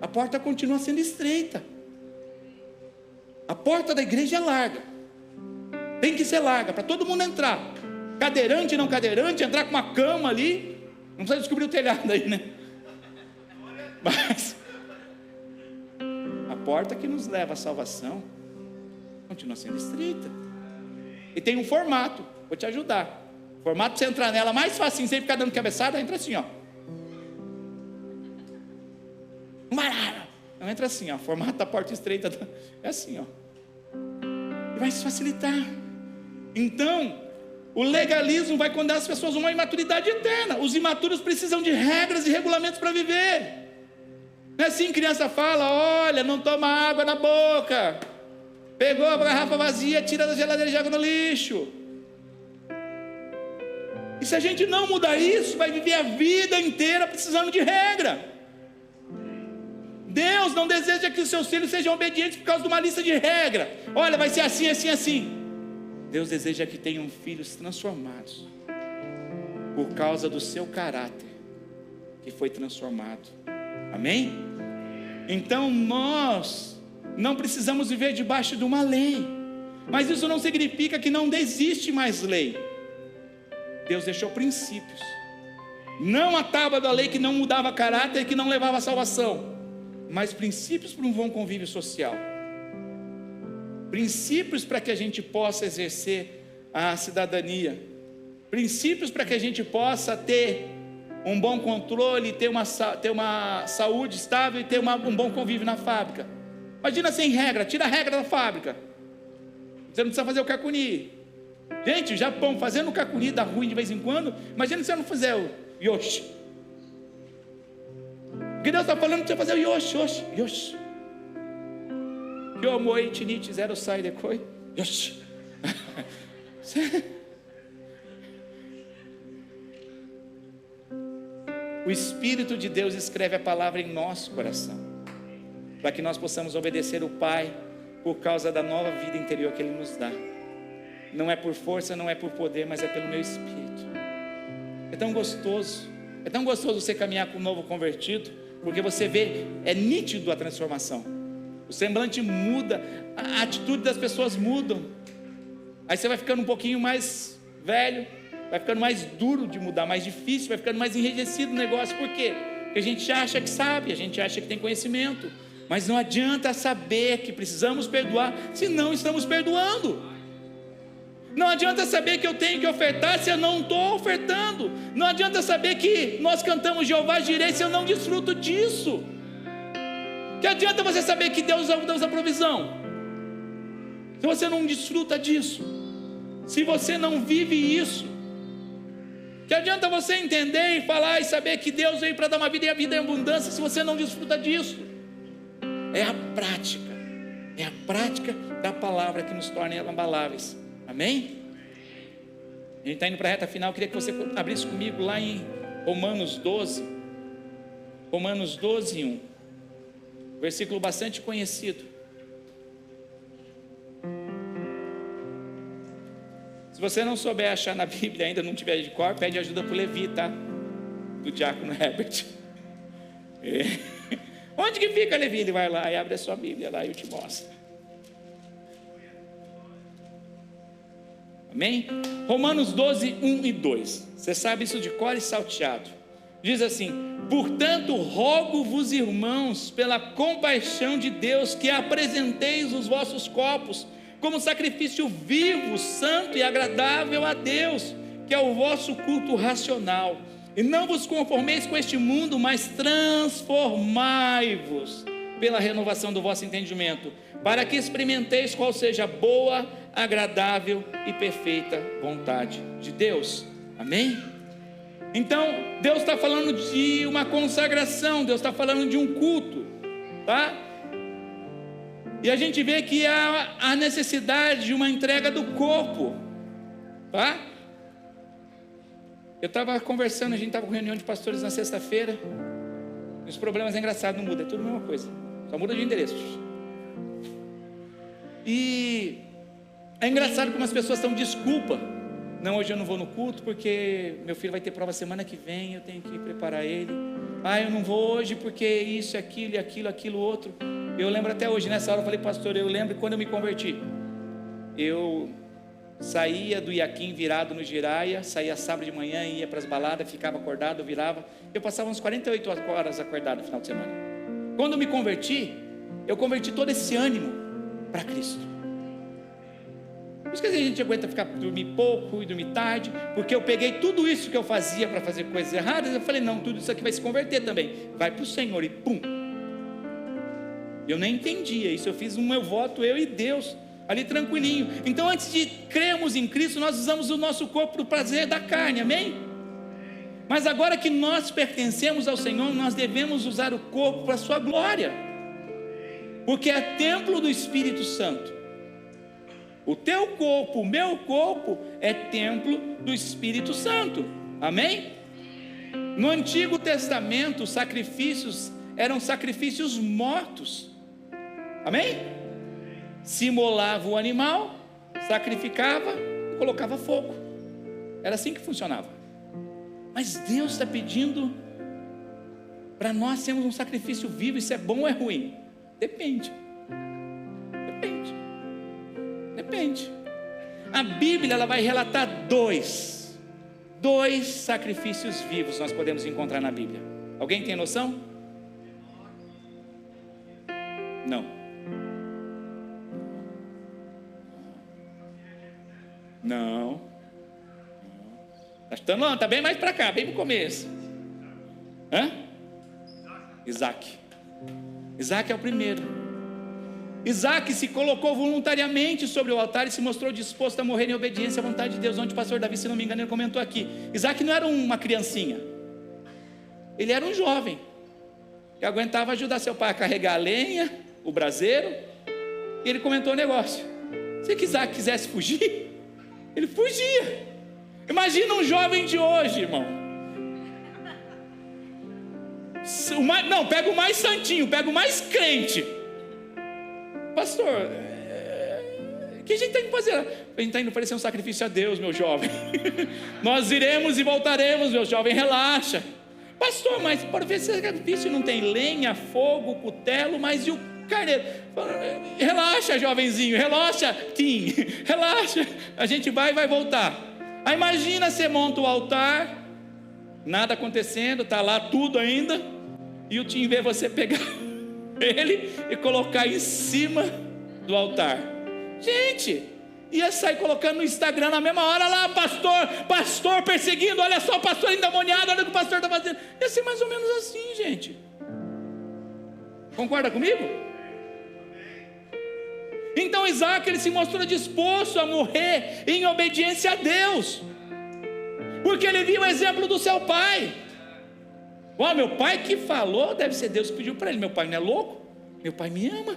a porta continua sendo estreita. A porta da igreja é larga. Tem que ser larga, para todo mundo entrar. Cadeirante, não cadeirante, entrar com uma cama ali. Não precisa descobrir o telhado aí, né? Mas a porta que nos leva à salvação continua sendo estreita. E tem um formato, vou te ajudar. O formato para você entrar nela mais facinho, sem ficar dando cabeçada, entra assim, ó. Não entra assim, ó. O formato da porta estreita é assim, ó. E vai se facilitar. Então, o legalismo vai condenar as pessoas a uma imaturidade eterna. Os imaturos precisam de regras e regulamentos para viver. Não é assim, criança fala: olha, não toma água na boca. Pegou a garrafa vazia, tira da geladeira e joga no lixo. E se a gente não mudar isso, vai viver a vida inteira precisando de regra. Deus não deseja que os seus filhos sejam obedientes por causa de uma lista de regras. Olha, vai ser assim, assim, assim. Deus deseja que tenham filhos transformados por causa do seu caráter que foi transformado. Amém? Então nós não precisamos viver debaixo de uma lei, mas isso não significa que não existe mais lei. Deus deixou princípios, não a tábua da lei que não mudava caráter e que não levava à salvação, mas princípios para um bom convívio social, princípios para que a gente possa exercer a cidadania, princípios para que a gente possa ter um bom controle, ter uma saúde estável e ter um bom convívio na fábrica. Imagina sem regra, tira a regra da fábrica, você não precisa fazer o cacuni. Gente, o Japão fazendo o cacuni dá ruim de vez em quando. Imagina se você não fizer o yoshi. Porque Deus está falando que você fazer o yoshi, yoshi, yoshi. Kyomoi, tinite, zero sai depois. Yoshi. O Espírito de Deus escreve a palavra em nosso coração, para que nós possamos obedecer o Pai, por causa da nova vida interior que Ele nos dá. Não é por força, não é por poder, mas é pelo meu Espírito. É tão gostoso você caminhar com um novo convertido, porque você vê, é nítido a transformação. O semblante muda, a atitude das pessoas mudam. Aí você vai ficando um pouquinho mais velho, vai ficando mais duro de mudar, mais difícil, vai ficando mais enrijecido o negócio. Por quê? Porque a gente acha que sabe, a gente acha que tem conhecimento, mas não adianta saber que precisamos perdoar se não estamos perdoando. Não adianta saber que eu tenho que ofertar se eu não estou ofertando. Não adianta saber que nós cantamos Jeová Jireh se eu não desfruto disso. Que adianta você saber que Deus é o Deus da provisão, se você não desfruta disso, se você não vive isso? Que adianta você entender e falar e saber que Deus veio para dar uma vida e a vida em abundância, se você não desfruta disso? É a prática da palavra que nos torna inabaláveis. Amém? A gente está indo para a reta final. Eu queria que você abrisse comigo lá em Romanos 12, 1, versículo bastante conhecido. Se você não souber achar na Bíblia, ainda não tiver de cor, pede ajuda para o Levi, tá? Do diácono Herbert. Onde que fica, Levi? Ele vai lá e abre a sua Bíblia lá e eu te mostro. Amém? Romanos 12, 1 e 2. Você sabe isso de cor e salteado. Diz assim: portanto, rogo-vos, irmãos, pela compaixão de Deus, que apresenteis os vossos corpos como sacrifício vivo, santo e agradável a Deus, que é o vosso culto racional. E não vos conformeis com este mundo, mas transformai-vos pela renovação do vosso entendimento, para que experimenteis qual seja a boa, agradável e perfeita vontade de Deus. Amém? Então, Deus está falando de uma consagração, Deus está falando de um culto, tá? E a gente vê que há a necessidade de uma entrega do corpo, tá? Eu estava conversando, a gente estava com reunião de pastores na sexta-feira, e os problemas é engraçado, não muda, é tudo a mesma coisa, só muda de endereço. E é engraçado como as pessoas estão desculpa. Não, hoje eu não vou no culto porque meu filho vai ter prova semana que vem, eu tenho que preparar ele. Eu não vou hoje porque isso, aquilo, aquilo, outro. Eu lembro até hoje, nessa hora eu falei, pastor, eu lembro quando eu me converti. Eu saía do Iaquim virado no Giraia, saía sábado de manhã, ia para as baladas, ficava acordado, eu virava. Eu passava uns 48 horas acordado no final de semana. Quando eu me converti, eu converti todo esse ânimo para Cristo. Por isso que a gente aguenta dormir pouco e dormir tarde, porque eu peguei tudo isso que eu fazia para fazer coisas erradas, eu falei, não, tudo isso aqui vai se converter também, vai para o Senhor, e pum. Eu nem entendia isso, eu fiz um meu voto, eu e Deus, ali tranquilinho. Então, antes de crermos em Cristo, nós usamos o nosso corpo para o prazer da carne, amém? Mas agora que nós pertencemos ao Senhor, nós devemos usar o corpo para a sua glória, porque é templo do Espírito Santo. O teu corpo, o meu corpo é templo do Espírito Santo, amém? No Antigo Testamento, os sacrifícios eram sacrifícios mortos, amém? Se imolava o animal, sacrificava e colocava fogo, era assim que funcionava. Mas Deus está pedindo para nós sermos um sacrifício vivo. Isso é bom ou é ruim? Depende. A Bíblia ela vai relatar dois sacrifícios vivos nós podemos encontrar na Bíblia. Alguém tem noção? Não. Está bem mais para cá, bem no começo. Isaac é o primeiro. Isaac se colocou voluntariamente sobre o altar e se mostrou disposto a morrer em obediência à vontade de Deus. Onde o pastor Davi, se não me engano, ele comentou aqui. Isaac não era uma criancinha, ele era um jovem que aguentava ajudar seu pai a carregar a lenha, o braseiro. E ele comentou o negócio: se Isaac quisesse fugir, ele fugia. Imagina um jovem de hoje, irmão. Pega o mais santinho, pega o mais crente. Pastor, o que a gente tem que fazer? A gente está indo oferecer um sacrifício a Deus, meu jovem. Nós iremos e voltaremos, meu jovem, relaxa. Pastor, mas para ver esse sacrifício não tem lenha, fogo, cutelo, mas e o carneiro? Relaxa, jovenzinho, relaxa, Tim, relaxa. A gente vai voltar. Aí imagina, você monta o altar, nada acontecendo, está lá tudo ainda, e o Tim vê você pegar ele e colocar em cima do altar. Gente, ia sair colocando no Instagram na mesma hora lá, pastor perseguindo, olha só o pastor endemoniado, olha o que o pastor está fazendo. Ia ser mais ou menos assim, gente. Concorda comigo? Então Isaac, ele se mostrou disposto a morrer em obediência a Deus, porque ele viu o exemplo do seu pai. Meu pai que falou, deve ser Deus que pediu para ele. Meu pai não é louco, meu pai me ama,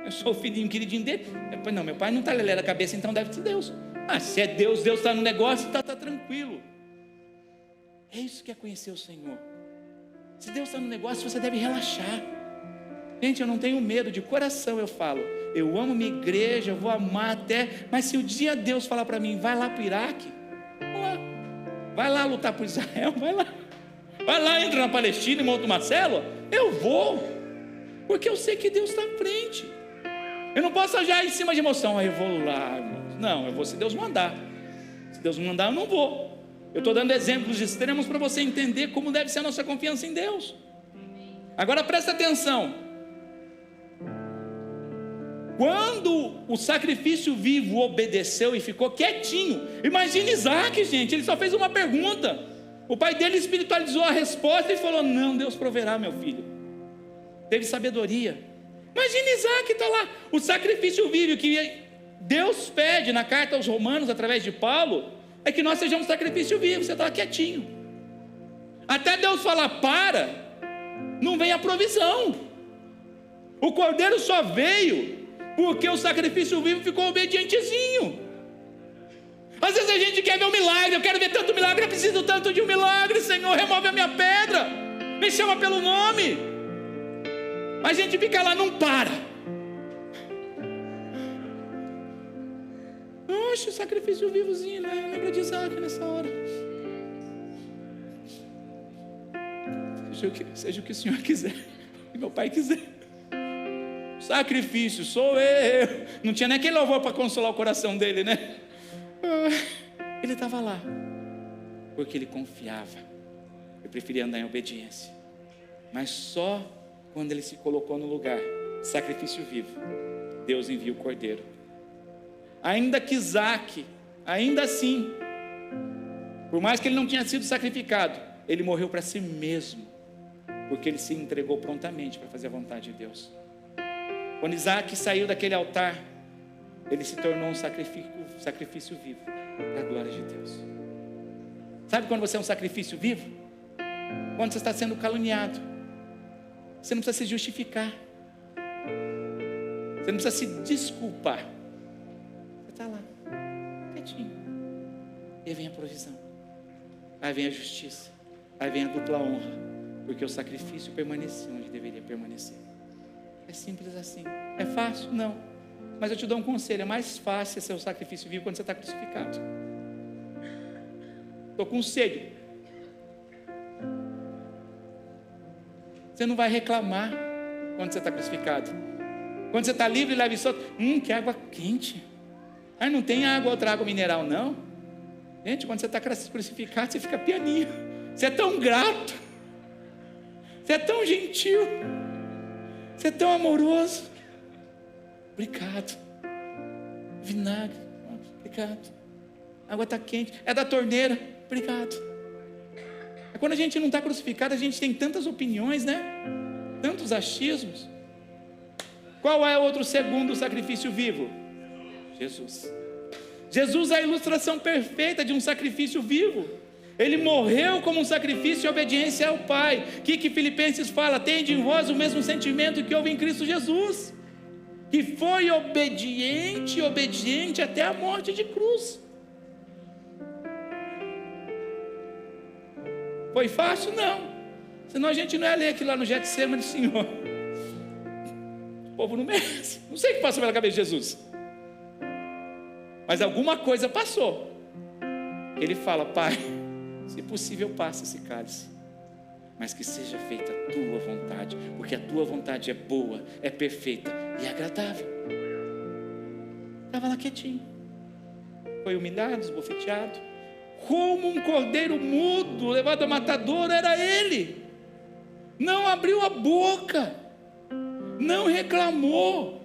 eu sou o filhinho queridinho dele. Não, meu pai não está lelé da cabeça, então deve ser Deus. Se é Deus, Deus está no negócio, está tranquilo. É isso que é conhecer o Senhor. Se Deus está no negócio, você deve relaxar. Gente, eu não tenho medo, de coração eu falo, eu amo minha igreja, eu vou amar até, mas se o dia Deus falar para mim, vai lá para o Iraque, vamos lá, vai lá lutar por Israel, vai lá, entra na Palestina e monta uma célula, eu vou, porque eu sei que Deus está à frente. Eu não posso agir em cima de emoção, eu vou lá, irmãos. Não, eu vou se Deus mandar. Se Deus não mandar, eu não vou. Eu estou dando exemplos extremos para você entender como deve ser a nossa confiança em Deus. Agora presta atenção. Quando o sacrifício vivo obedeceu e ficou quietinho, imagine Isaac, gente, ele só fez uma pergunta. O pai dele espiritualizou a resposta e falou: não, Deus proverá, meu filho. Teve sabedoria. Imagine Isaac, está lá, o sacrifício vivo que Deus pede na carta aos Romanos, através de Paulo, é que nós sejamos sacrifício vivo. Você está quietinho, até Deus falar para, não vem a provisão. O cordeiro só veio porque o sacrifício vivo ficou obedientezinho. Às vezes a gente quer ver um milagre, eu quero ver tanto milagre, eu preciso tanto de um milagre, Senhor, remove a minha pedra, me chama pelo nome. Mas a gente fica lá, não para. Oxe, o sacrifício vivozinho, né? Lembra de Isaac nessa hora. Seja o que o Senhor quiser, o que meu pai quiser. Sacrifício sou eu. Não tinha nem aquele louvor para consolar o coração dele, né? Ele estava lá porque ele confiava. Eu preferia andar em obediência. Mas só quando ele se colocou no lugar sacrifício vivo, Deus envia o cordeiro. Ainda que Isaac, ainda assim, por mais que ele não tinha sido sacrificado, ele morreu para si mesmo, porque ele se entregou prontamente para fazer a vontade de Deus. Quando Isaac saiu daquele altar, ele se tornou um sacrifício vivo para a glória de Deus. Sabe quando você é um sacrifício vivo? Quando você está sendo caluniado, você não precisa se justificar, você não precisa se desculpar, você está lá, quietinho, e aí vem a provisão, aí vem a justiça, aí vem a dupla honra, porque o sacrifício permaneceu onde deveria permanecer. É simples assim. É fácil? Não. Mas eu te dou um conselho: é mais fácil ser o sacrifício vivo quando você está crucificado. Estou com sede. Você não vai reclamar quando você está crucificado. Quando você está livre, leve e solto. Que água quente. Não tem outra água mineral, não. Gente, quando você está crucificado, você fica pianinho. Você é tão grato. Você é tão gentil. Você é tão amoroso. Obrigado. Vinagre. Obrigado. A água está quente. É da torneira. Obrigado. Quando a gente não está crucificado, a gente tem tantas opiniões, né? Tantos achismos. Qual é outro segundo sacrifício vivo? Jesus. Jesus é a ilustração perfeita de um sacrifício vivo. Ele morreu como um sacrifício em obediência ao Pai. Que Filipenses fala? Tende em vós o mesmo sentimento que houve em Cristo Jesus, que foi obediente até a morte de cruz. Foi fácil? Não. Senão a gente não ia ler aquilo lá no Getsemane, Senhor. O povo não merece. Não sei o que passou pela cabeça de Jesus, mas alguma coisa passou. Ele fala: Pai, se possível, passa esse cálice, mas que seja feita a tua vontade, porque a tua vontade é boa, é perfeita e agradável. Estava lá quietinho, foi humilhado, esbofeteado, como um cordeiro mudo, levado a matadouro, era ele. Não abriu a boca, não reclamou.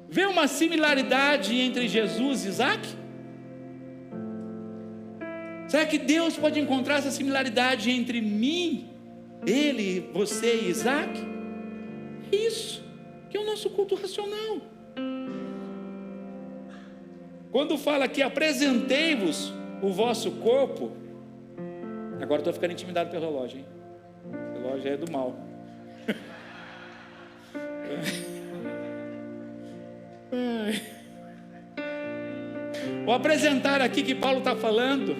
Vê uma similaridade entre Jesus e Isaac? Será que Deus pode encontrar essa similaridade entre mim, ele, você e Isaac? É isso que é o nosso culto racional. Quando fala que apresentei-vos o vosso corpo, agora estou ficando intimidado pelo relógio, hein? O relógio é do mal. O apresentar aqui que Paulo está falando,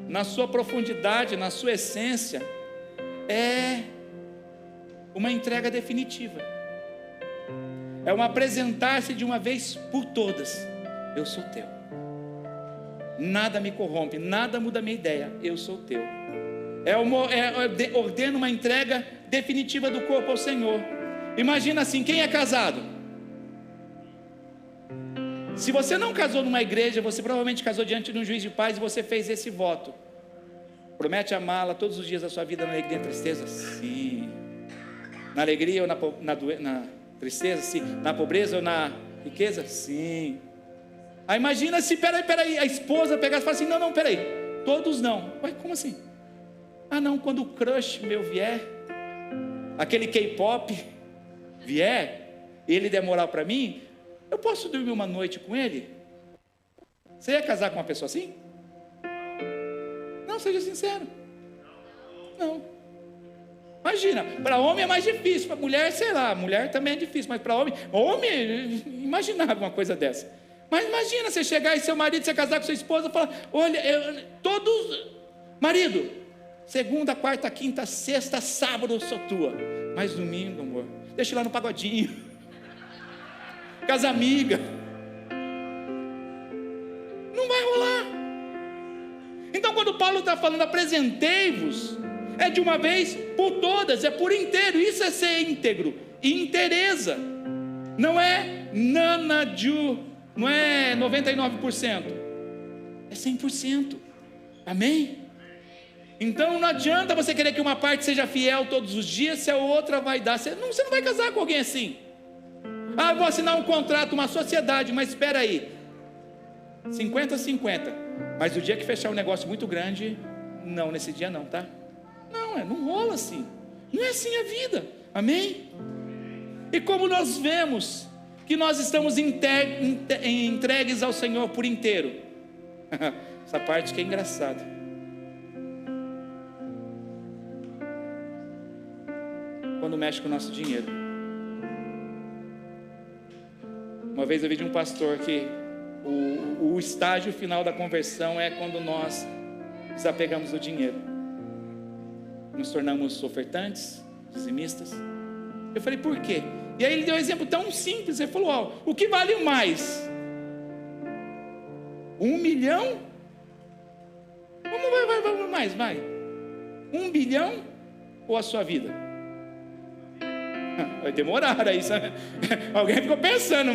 na sua profundidade, na sua essência, é uma entrega definitiva. É um apresentar-se de uma vez por todas. Eu sou teu. Nada me corrompe, nada muda a minha ideia. Eu sou teu. Ordena uma entrega definitiva do corpo ao Senhor. Imagina assim, quem é casado? Se você não casou numa igreja, você provavelmente casou diante de um juiz de paz e você fez esse voto. Promete amá-la todos os dias da sua vida, na alegria e na tristeza? Sim. Na alegria ou na tristeza? Sim. Na pobreza ou na riqueza? Sim. Aí imagina se, peraí, a esposa pegar e falar assim, não, peraí, todos não. Ué, como assim? Ah não, quando o crush meu vier, aquele K-pop vier, e ele der moral para mim, eu posso dormir uma noite com ele? Você ia casar com uma pessoa assim? Não, seja sincero. Não. Imagina, para homem é mais difícil, para mulher, sei lá, mulher também é difícil, mas para homem, imaginava uma coisa dessa. Mas imagina você chegar e seu marido, você casar com sua esposa, falar, olha, marido, segunda, quarta, quinta, sexta, sábado eu sou tua, mas domingo, amor, deixa eu ir lá no pagodinho, casa amiga, não vai rolar. Então quando Paulo está falando, apresentei-vos, é de uma vez por todas, é por inteiro. Isso é ser íntegro, inteireza, não é não é 99%, é 100%, amém? Então não adianta você querer que uma parte seja fiel todos os dias, se a outra vai dar, você não vai casar com alguém assim. Ah, vou assinar um contrato, uma sociedade, mas espera aí, 50-50, mas o dia que fechar um negócio muito grande, não, nesse dia não, tá? Não rola assim, não é assim a vida, amém? E como nós vemos que nós estamos entregues ao Senhor por inteiro, essa parte que é engraçada. Quando mexe com o nosso dinheiro. Uma vez eu vi de um pastor que o estágio final da conversão é quando nós desapegamos do dinheiro, nos tornamos ofertantes, dizimistas. Eu falei, por quê? E aí ele deu um exemplo tão simples, ele falou, o que vale mais? 1 milhão? Vamos mais, vai. 1 bilhão ou a sua vida? Vai demorar aí, sabe? Alguém ficou pensando.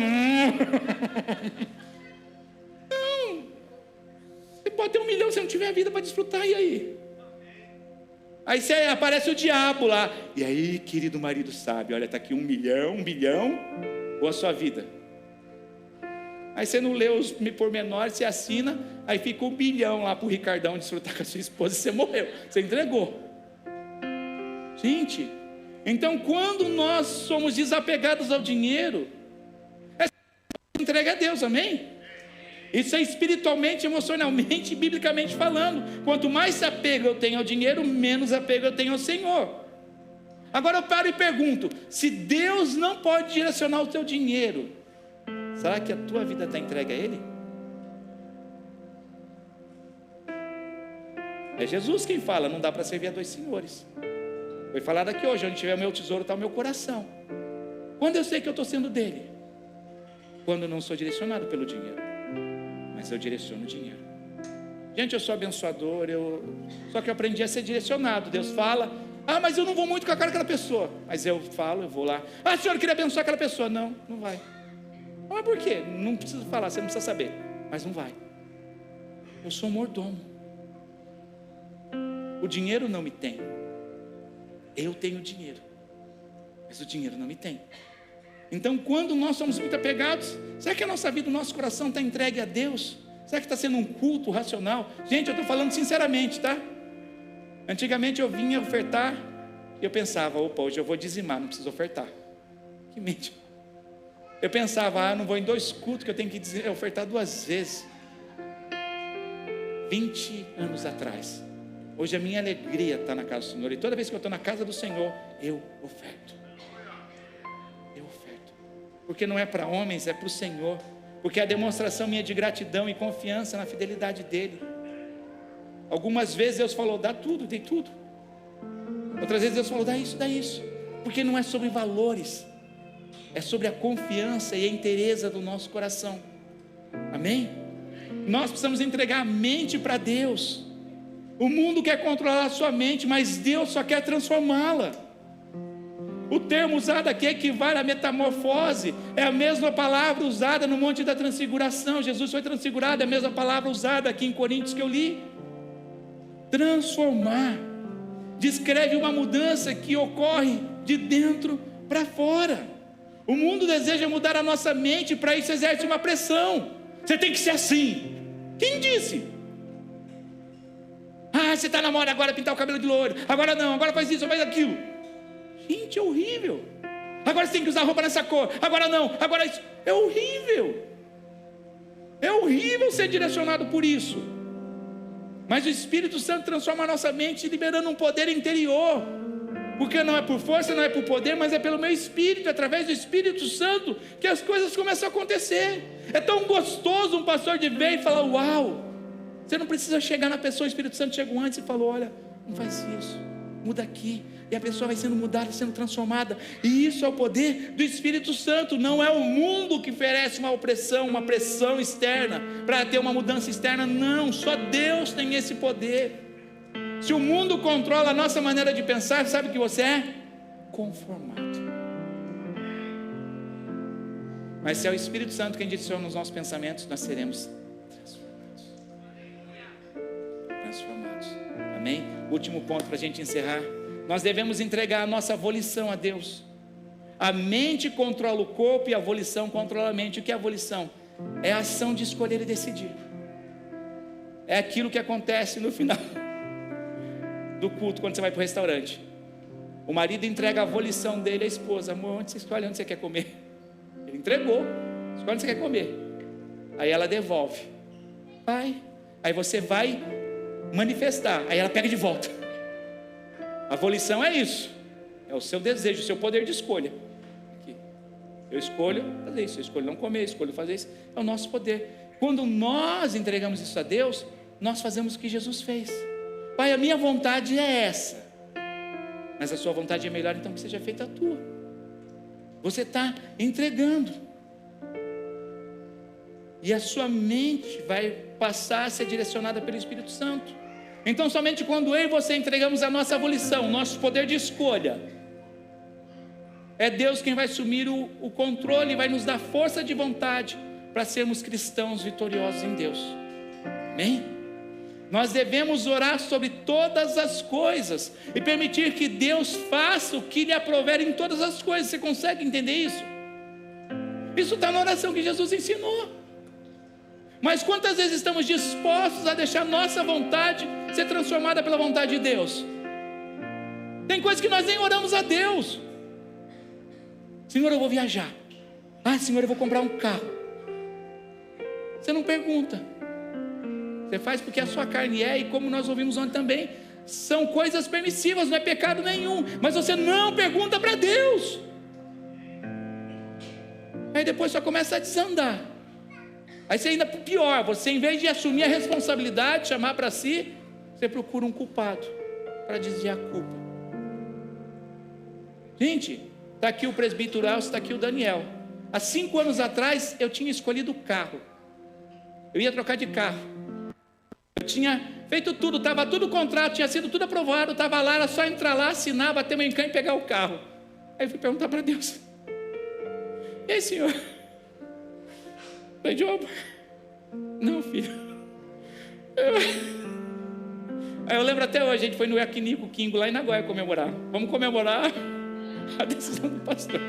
Não, você pode ter 1 milhão se não tiver a vida para desfrutar, e aí? Aí aparece o diabo lá, e aí, querido marido sábio, olha, está aqui 1 bilhão, ou a sua vida? Aí você não lê os pormenores, você assina, aí fica 1 bilhão lá para o Ricardão desfrutar com a sua esposa, e você morreu, você entregou. Gente, então quando nós somos desapegados ao dinheiro, é entrega a Deus, amém? Isso é espiritualmente, emocionalmente, biblicamente falando. Quanto mais apego eu tenho ao dinheiro, menos apego eu tenho ao Senhor. Agora eu paro e pergunto, se Deus não pode direcionar o teu dinheiro, será que a tua vida está entregue a Ele? É Jesus quem fala, não dá para servir a 2 senhores. Foi falado aqui hoje, onde tiver o meu tesouro está o meu coração. Quando eu sei que eu estou sendo dele? Quando eu não sou direcionado pelo dinheiro, mas eu direciono o dinheiro. Gente, eu sou abençoador, só que eu aprendi a ser direcionado. Deus fala, mas eu não vou muito com a cara daquela pessoa, mas eu falo, eu vou lá, senhor, eu queria abençoar aquela pessoa. Não vai. Mas por quê? Não precisa falar, você não precisa saber, mas não vai. Eu sou mordomo. O dinheiro não me tem, eu tenho dinheiro, mas o dinheiro não me tem. Então quando nós somos muito apegados, será que a nossa vida, o nosso coração está entregue a Deus? Será que está sendo um culto racional? Gente, eu estou falando sinceramente, tá? Antigamente eu vinha ofertar E eu pensava, opa, hoje eu vou dizimar, não preciso ofertar. Que mente. Eu pensava, não vou em 2 cultos que eu tenho que ofertar 2 vezes. 20 anos atrás. Hoje a minha alegria está na casa do Senhor. E toda vez que eu estou na casa do Senhor, eu oferto. Eu oferto. Porque não é para homens, é para o Senhor. Porque a demonstração minha de gratidão e confiança na fidelidade dEle. Algumas vezes Deus falou, dá tudo, dei tudo. Outras vezes Deus falou, dá isso, dá isso. Porque não é sobre valores. É sobre a confiança e a inteireza do nosso coração. Amém? Nós precisamos entregar a mente para Deus. O mundo quer controlar a sua mente, mas Deus só quer transformá-la. O termo usado aqui equivale à metamorfose. É a mesma palavra usada no Monte da Transfiguração. Jesus foi transfigurado, é a mesma palavra usada aqui em Coríntios que eu li. Transformar descreve uma mudança que ocorre de dentro para fora. O mundo deseja mudar a nossa mente, para isso exerce uma pressão. Você tem que ser assim. Quem disse? Você está na moda agora, pintar o cabelo de loiro. Agora não, agora faz isso, faz aquilo. Gente, é horrível. Agora você tem que usar roupa nessa cor. Agora não, agora isso. É horrível. É horrível ser direcionado por isso. Mas o Espírito Santo transforma a nossa mente, liberando um poder interior. Porque não é por força, não é por poder, mas é pelo meu Espírito, através do Espírito Santo, que as coisas começam a acontecer. É tão gostoso um pastor de ver e falar, uau. Você não precisa chegar na pessoa, o Espírito Santo chegou antes e falou, olha, não faz isso, muda aqui. E a pessoa vai sendo mudada, sendo transformada. E isso é o poder do Espírito Santo. Não é o mundo que oferece uma opressão, uma pressão externa, para ter uma mudança externa. Não, só Deus tem esse poder. Se o mundo controla a nossa maneira de pensar, sabe o que você é? Conformado. Mas se é o Espírito Santo quem direciona os nossos pensamentos, nós seremos transformados. Amém? Último ponto para a gente encerrar. Nós devemos entregar a nossa volição a Deus. A mente controla o corpo e a volição controla a mente. O que é a volição? É a ação de escolher e decidir. É aquilo que acontece no final do culto, quando você vai para o restaurante. O marido entrega a volição dele à esposa. Amor, onde você escolhe onde você quer comer? Ele entregou. Escolhe onde você quer comer. Aí ela devolve. Vai. Aí você vai manifestar. Aí ela pega de volta. A volição é isso. É o seu desejo, o seu poder de escolha. Aqui. Eu escolho fazer isso, eu escolho não comer, eu escolho fazer isso. É o nosso poder. Quando nós entregamos isso a Deus, nós fazemos o que Jesus fez. Pai, a minha vontade é essa. Mas a sua vontade é melhor, então que seja feita a tua. Você está entregando. E a sua mente vai passar a ser direcionada pelo Espírito Santo. Então somente quando eu e você entregamos a nossa volição, nosso poder de escolha, é Deus quem vai assumir o controle e vai nos dar força de vontade para sermos cristãos vitoriosos em Deus. Amém? Nós devemos orar sobre todas as coisas e permitir que Deus faça o que lhe aprouver em todas as coisas. Você consegue entender isso? Isso está na oração que Jesus ensinou. Mas quantas vezes estamos dispostos a deixar nossa vontade ser transformada pela vontade de Deus? Tem coisas que nós nem oramos a Deus. Senhor, eu vou viajar. Senhor, eu vou comprar um carro. Você não pergunta. Você faz porque a sua carne é, e como nós ouvimos ontem também, são coisas permissivas, não é pecado nenhum. Mas você não pergunta para Deus. Aí depois só começa a desandar. Aí você ainda pior, você em vez de assumir a responsabilidade, chamar para si, você procura um culpado para desviar a culpa. Gente, está aqui o presbítero Elcio, está aqui o Daniel. Há 5 anos atrás eu tinha escolhido o carro. Eu ia trocar de carro. Eu tinha feito tudo, estava tudo contrato, tinha sido tudo aprovado, estava lá, era só entrar lá, assinar, bater meu encanto e pegar o carro. Aí eu fui perguntar para Deus. E aí, Senhor? Falei, Job, não, filho. Aí eu lembro até hoje, a gente foi no Yakiniku Kingo, lá em Nagoya, comemorar. Vamos comemorar a decisão do pastor.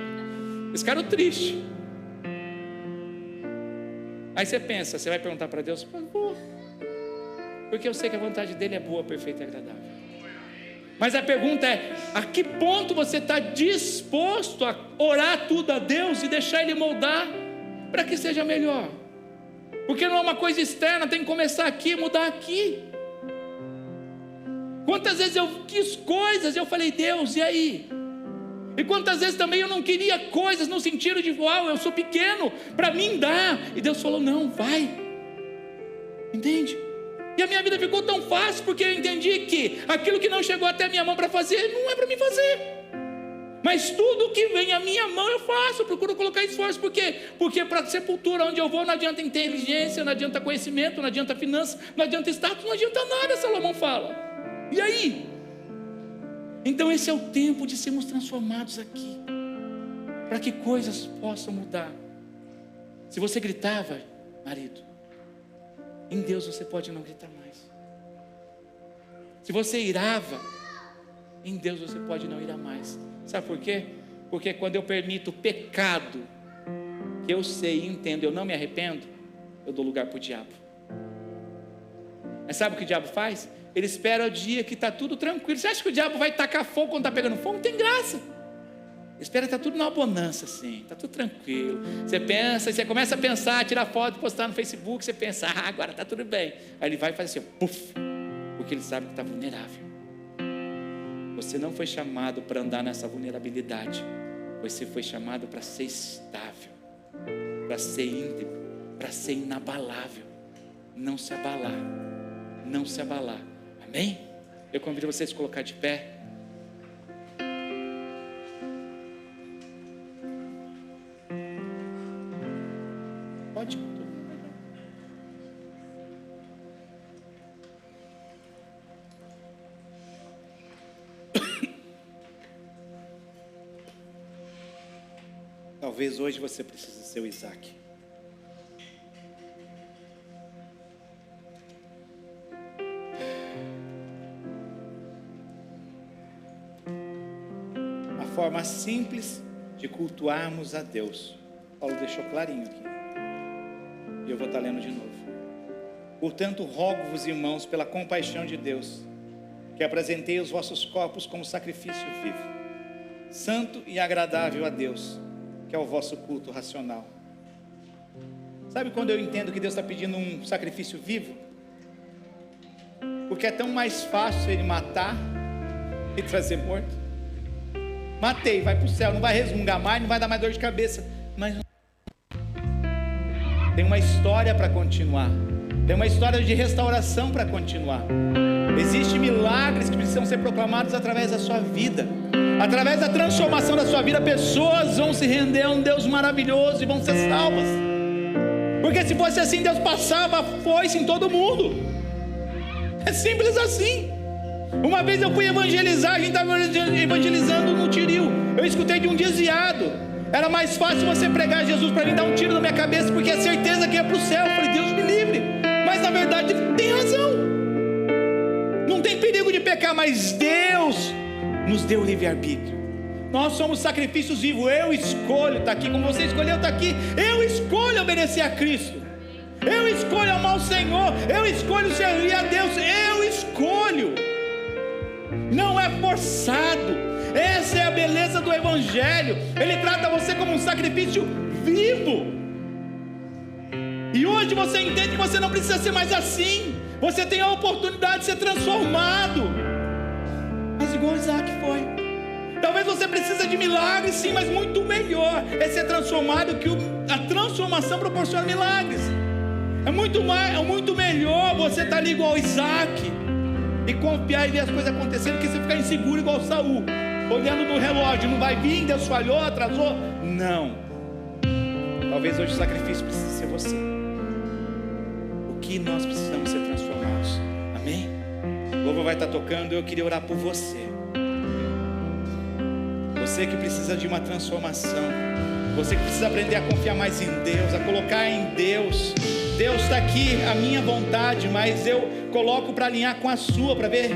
Esse cara é triste. Aí você pensa, você vai perguntar para Deus, porque eu sei que a vontade dele é boa, perfeita e agradável. Mas a pergunta é: a que ponto você está disposto a orar tudo a Deus e deixar Ele moldar para que seja melhor? Porque não é uma coisa externa, tem que começar aqui, mudar aqui. Quantas vezes eu quis coisas, eu falei: Deus, e aí? E quantas vezes também eu não queria coisas no sentido de: uau, eu sou pequeno, para mim dá. E Deus falou: não, vai. Entende? E a minha vida ficou tão fácil, porque eu entendi que aquilo que não chegou até a minha mão para fazer, não é para mim fazer. Mas tudo que vem à minha mão eu faço, eu procuro colocar esforço. Por quê? Porque para a sepultura onde eu vou não adianta inteligência, não adianta conhecimento, não adianta finanças, não adianta status, não adianta nada, Salomão fala. E aí? Então esse é o tempo de sermos transformados aqui, para que coisas possam mudar. Se você gritava, marido, em Deus você pode não gritar mais. Se você irava, em Deus você pode não irar mais. Sabe por quê? Porque quando eu permito o pecado, que eu sei e entendo, eu não me arrependo, eu dou lugar para o diabo. Mas sabe o que o diabo faz? Ele espera o dia que está tudo tranquilo. Você acha que o diabo vai tacar fogo quando está pegando fogo? Não tem graça. Ele espera estar tudo numa bonança assim, está tudo tranquilo. Você pensa, você começa a pensar, tirar foto, postar no Facebook, você pensa: agora está tudo bem. Aí ele vai e faz assim, puf, porque ele sabe que está vulnerável. Você não foi chamado para andar nessa vulnerabilidade. Você foi chamado para ser estável, para ser íntegro, para ser inabalável. Não se abalar, não se abalar. Amém? Eu convido vocês a se colocar de pé. Pode. Talvez hoje você precise ser o Isaac. A forma simples de cultuarmos a Deus. Paulo deixou clarinho aqui. E eu vou estar lendo de novo. Portanto, rogo-vos, irmãos, pela compaixão de Deus, que apresentei os vossos corpos como sacrifício vivo, santo e agradável a Deus, que é o vosso culto racional. Sabe quando eu entendo que Deus está pedindo um sacrifício vivo? Porque é tão mais fácil Ele matar e trazer morto. Matei, vai para o céu, não vai resmungar mais, não vai dar mais dor de cabeça. Mas tem uma história para continuar. Tem uma história de restauração para continuar. Existem milagres que precisam ser proclamados através da sua vida. Através da transformação da sua vida, pessoas vão se render a um Deus maravilhoso e vão ser salvas. Porque se fosse assim, Deus passava foice em todo mundo. É simples assim. Uma vez eu fui evangelizar, a gente estava evangelizando no Tiril. Eu escutei de um desviado: era mais fácil você pregar Jesus para mim dar um tiro na minha cabeça, porque é certeza que ia para o céu. Eu falei: Deus me livre. Mas na verdade tem razão. Não tem perigo de pecar, mas Deus nos deu livre-arbítrio. Nós somos sacrifícios vivos. Eu escolho estar aqui, como você escolheu estar aqui. Eu escolho obedecer a Cristo. Eu escolho amar o Senhor. Eu escolho servir a Deus. Eu escolho. Não é forçado. Essa é a beleza do Evangelho. Ele trata você como um sacrifício vivo. E hoje você entende que você não precisa ser mais assim. Você tem a oportunidade de ser transformado. Mas igual Isaac foi. Talvez você precise de milagres, sim, mas muito melhor é ser transformado, que a transformação proporciona milagres. É muito melhor você estar ali igual Isaac e confiar e ver as coisas acontecendo, que você ficar inseguro igual Saul, olhando no relógio: não vai vir, Deus falhou, atrasou. Não. Talvez hoje o sacrifício precise ser você. O que nós precisamos ser transformados. Amém? O louvor vai estar tocando. Eu queria orar por você. Você que precisa de uma transformação. Você que precisa aprender a confiar mais em Deus, a colocar em Deus. Deus está aqui, a minha vontade, mas eu coloco para alinhar com a sua, para ver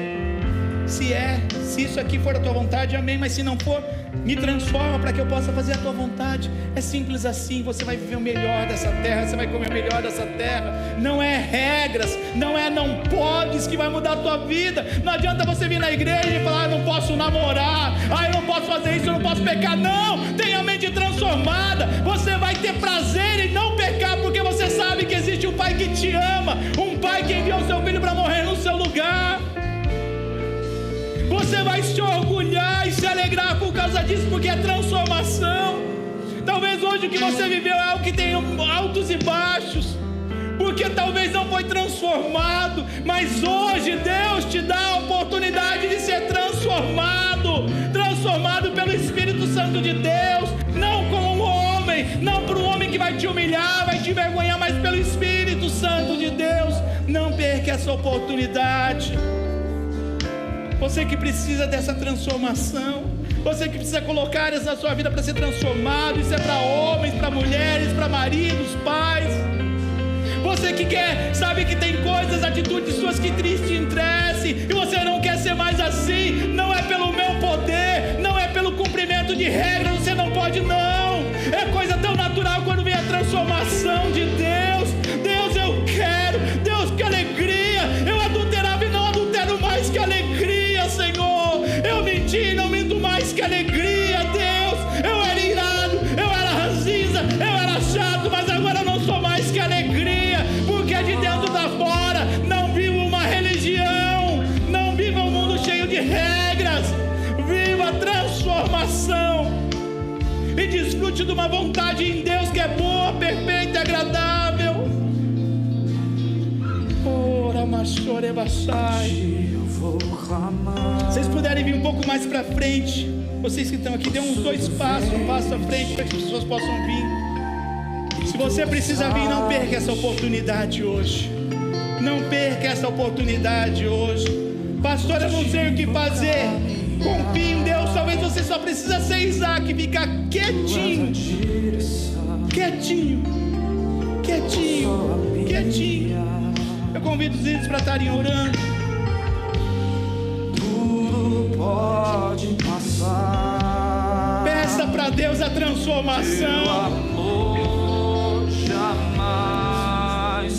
Se isso aqui for a tua vontade, amém, mas se não for, me transforma para que eu possa fazer a tua vontade. É simples assim. Você vai viver o melhor dessa terra, você vai comer o melhor dessa terra. Não é regras, não é não podes que vai mudar a tua vida. Não adianta você vir na igreja e falar: eu não posso namorar, eu não posso fazer isso, eu não posso pecar. Não, tenha a mente transformada. Você vai ter prazer em não pecar, porque você sabe que existe um Pai que te ama, um Pai que enviou o seu filho para morrer no seu lugar. Você vai se orgulhar e se alegrar por causa disso, porque é transformação. Talvez hoje o que você viveu é algo que tem altos e baixos, porque talvez não foi transformado, mas hoje Deus te dá a oportunidade de ser transformado pelo Espírito Santo de Deus, não como um homem, não por um homem que vai te humilhar, vai te envergonhar, mas pelo Espírito Santo de Deus. Não perca essa oportunidade. Você que precisa dessa transformação, você que precisa colocar áreas na sua vida para ser transformado. Isso é para homens, para mulheres, para maridos, pais. Você que sabe que tem coisas, atitudes suas que te entristecem, e você não quer ser mais assim. Não é pelo meu poder, não é pelo cumprimento de regras, você não pode, não. É coisa tão natural quando vem a transformação de Deus. Deus, eu quero. Deus, que alegria. Eu adulterava e não adultero mais, que alegria, Senhor. Eu menti e não minto mais, que alegria, Deus. Eu era irado, eu era ranzinza, eu era chato, mas agora eu não sou mais, que alegria. Porque de dentro pra fora não vivo uma religião, não viva um mundo cheio de regras. Viva a transformação e desfrute de uma vontade em Deus que é boa, perfeita e agradável. Vocês puderem vir um pouco mais para frente, vocês que estão aqui, dê uns 2 passos, um passo à frente, para que as pessoas possam vir. Se você precisa vir, não perca essa oportunidade hoje. Não perca essa oportunidade hoje. Pastor, eu não sei o que fazer. Confie em Deus. Talvez você só precisa ser Isaac e ficar quietinho. Eu convido os líderes para estarem orando. Tudo pode passar. Peça para Deus a transformação. Teu amor jamais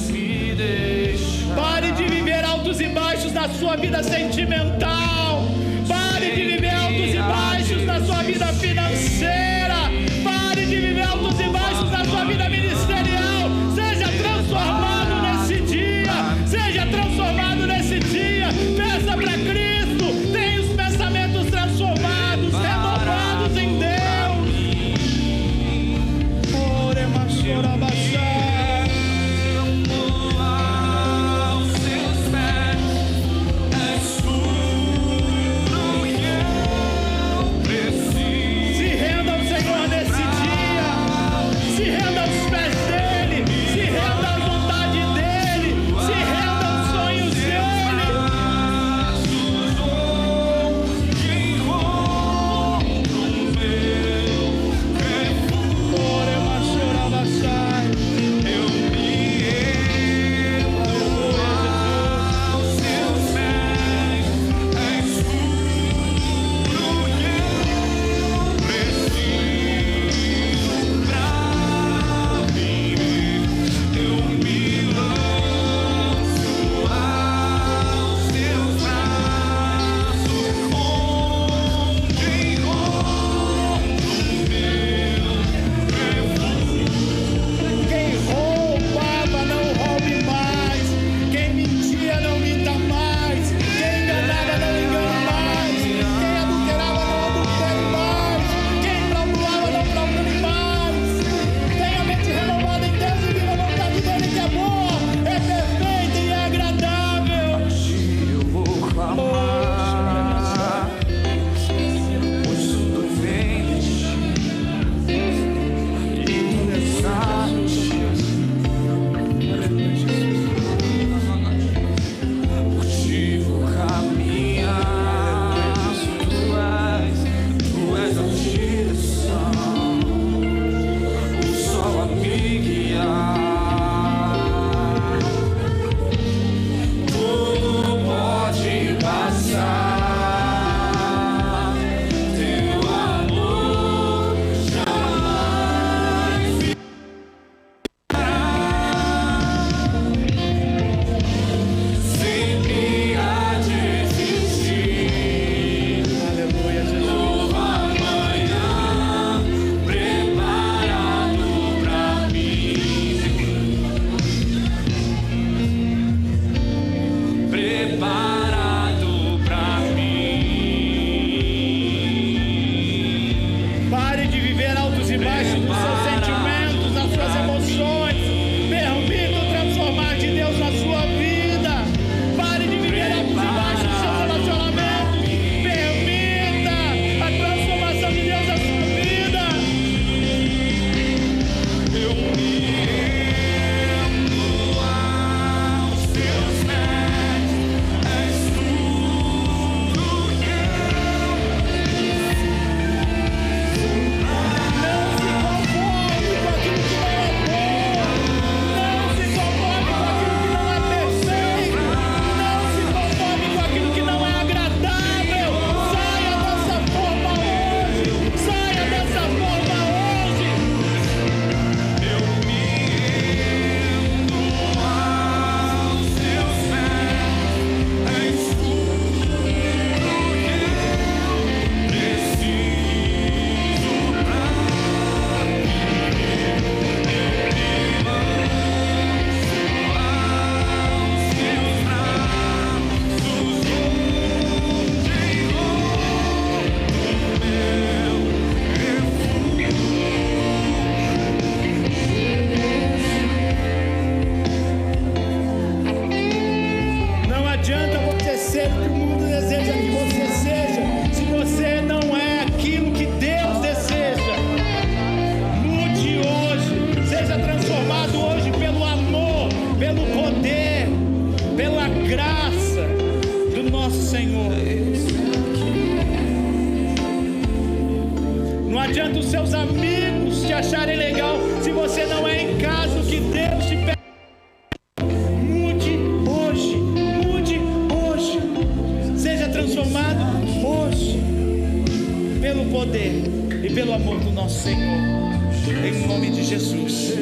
me deixa. Pare de viver altos e baixos na sua vida sentimental. Pare de viver altos e baixos na sua vida financeira. Pare de viver altos e baixos na sua vida ministerial. Seja transformado nesse dia. Seja transformado nesse dia. Peça para Cristo. Tenha os pensamentos transformados, renovados em Deus. Aos seus pés és tu. Não adianta os seus amigos te acharem legal se você não é em casa. O que Deus te pede, mude hoje, mude hoje, seja transformado hoje, pelo poder e pelo amor do nosso Senhor, em nome de Jesus.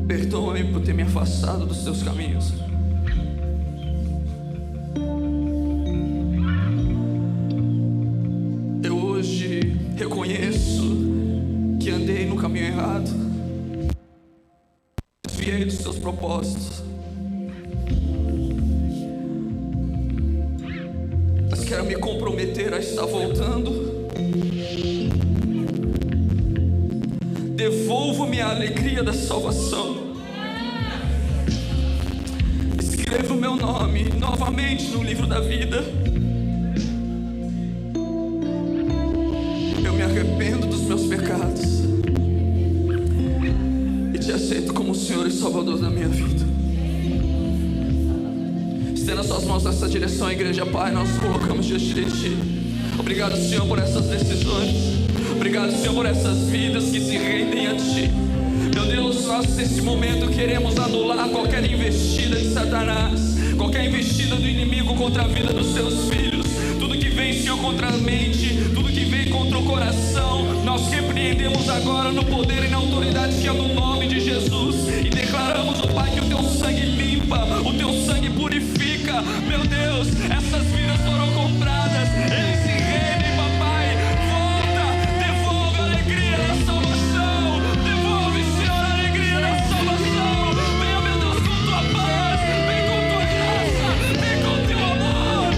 Perdoa-me por ter me afastado dos teus caminhos. Eu hoje reconheço que andei no caminho errado, desviei dos teus propósitos. Mas quero me comprometer a estar voltando. Devolvo-me a alegria da salvação. Escreva o meu nome novamente no livro da vida. Eu me arrependo dos meus pecados e te aceito como o Senhor e Salvador da minha vida. Estenda suas mãos nessa direção, igreja. Pai, nós nos colocamos diante de Ti. Obrigado, Senhor, por essas decisões. Obrigado, Senhor, por essas vidas que se rendem a Ti. Meu Deus, nós nesse momento queremos anular qualquer investida de Satanás, qualquer investida do inimigo contra a vida dos Seus filhos. Tudo que vem, Senhor, contra a mente, tudo que vem contra o coração, nós repreendemos agora no poder e na autoridade que é no nome de Jesus. E declaramos, ó Pai, que o Teu sangue limpa, o Teu sangue purifica. Meu Deus, essas vidas foram compradas, eles se rendem, papai. Volta, devolve a alegria da salvação. Devolve, Senhor, a alegria da salvação. Venha, meu Deus, com Tua paz, vem com Tua graça, vem com Teu amor.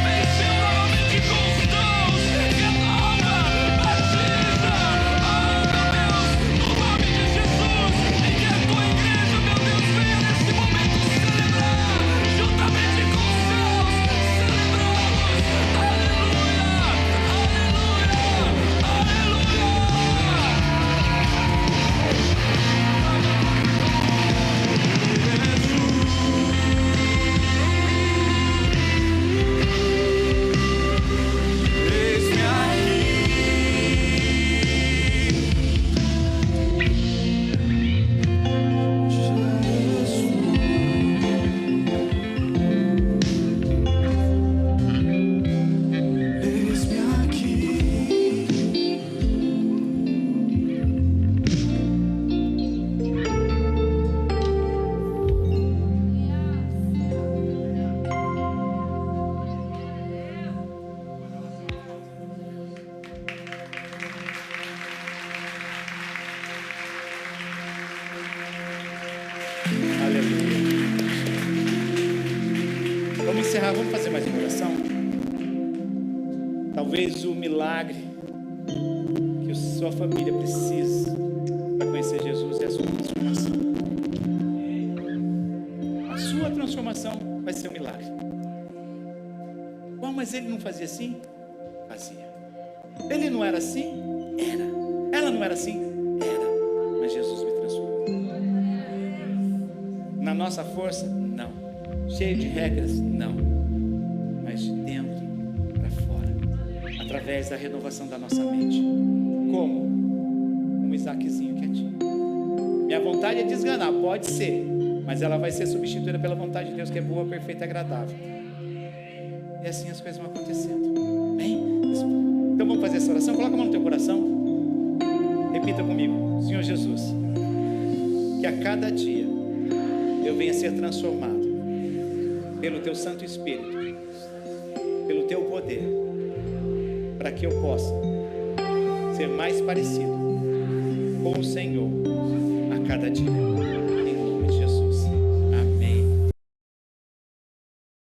Vem, Senhor, novamente com os dons, renova, batiza. Meu Deus, no nome de Jesus. E que a Tua igreja, meu Deus, venha nesse momento celebrar, juntamente com os céus, celebramos. Aleluia, aleluia, eis-me Aleluia. Vamos encerrar, vamos fazer mais uma oração. Talvez o milagre que a sua família precisa para conhecer Jesus é a sua transformação. A sua transformação vai ser um milagre. Uau, mas ele não fazia assim? Fazia. Ele não era assim? Era. Ela não era assim? Era. Mas Jesus me transformou. Na nossa força? Não. Cheio de regras? Não. Mas de dentro para fora. Através da renovação da nossa mente. Como? Um Isaquezinho quietinho. Minha vontade é desganar, pode ser. Mas ela vai ser substituída pela vontade de Deus, que é boa, perfeita e agradável. E assim as coisas vão acontecendo. Amém? Então vamos fazer essa oração. Coloca a mão no teu coração. Repita comigo. Senhor Jesus, que a cada dia eu venha ser transformado pelo Teu Santo Espírito, pelo Teu poder, para que eu possa ser mais parecido com o Senhor a cada dia.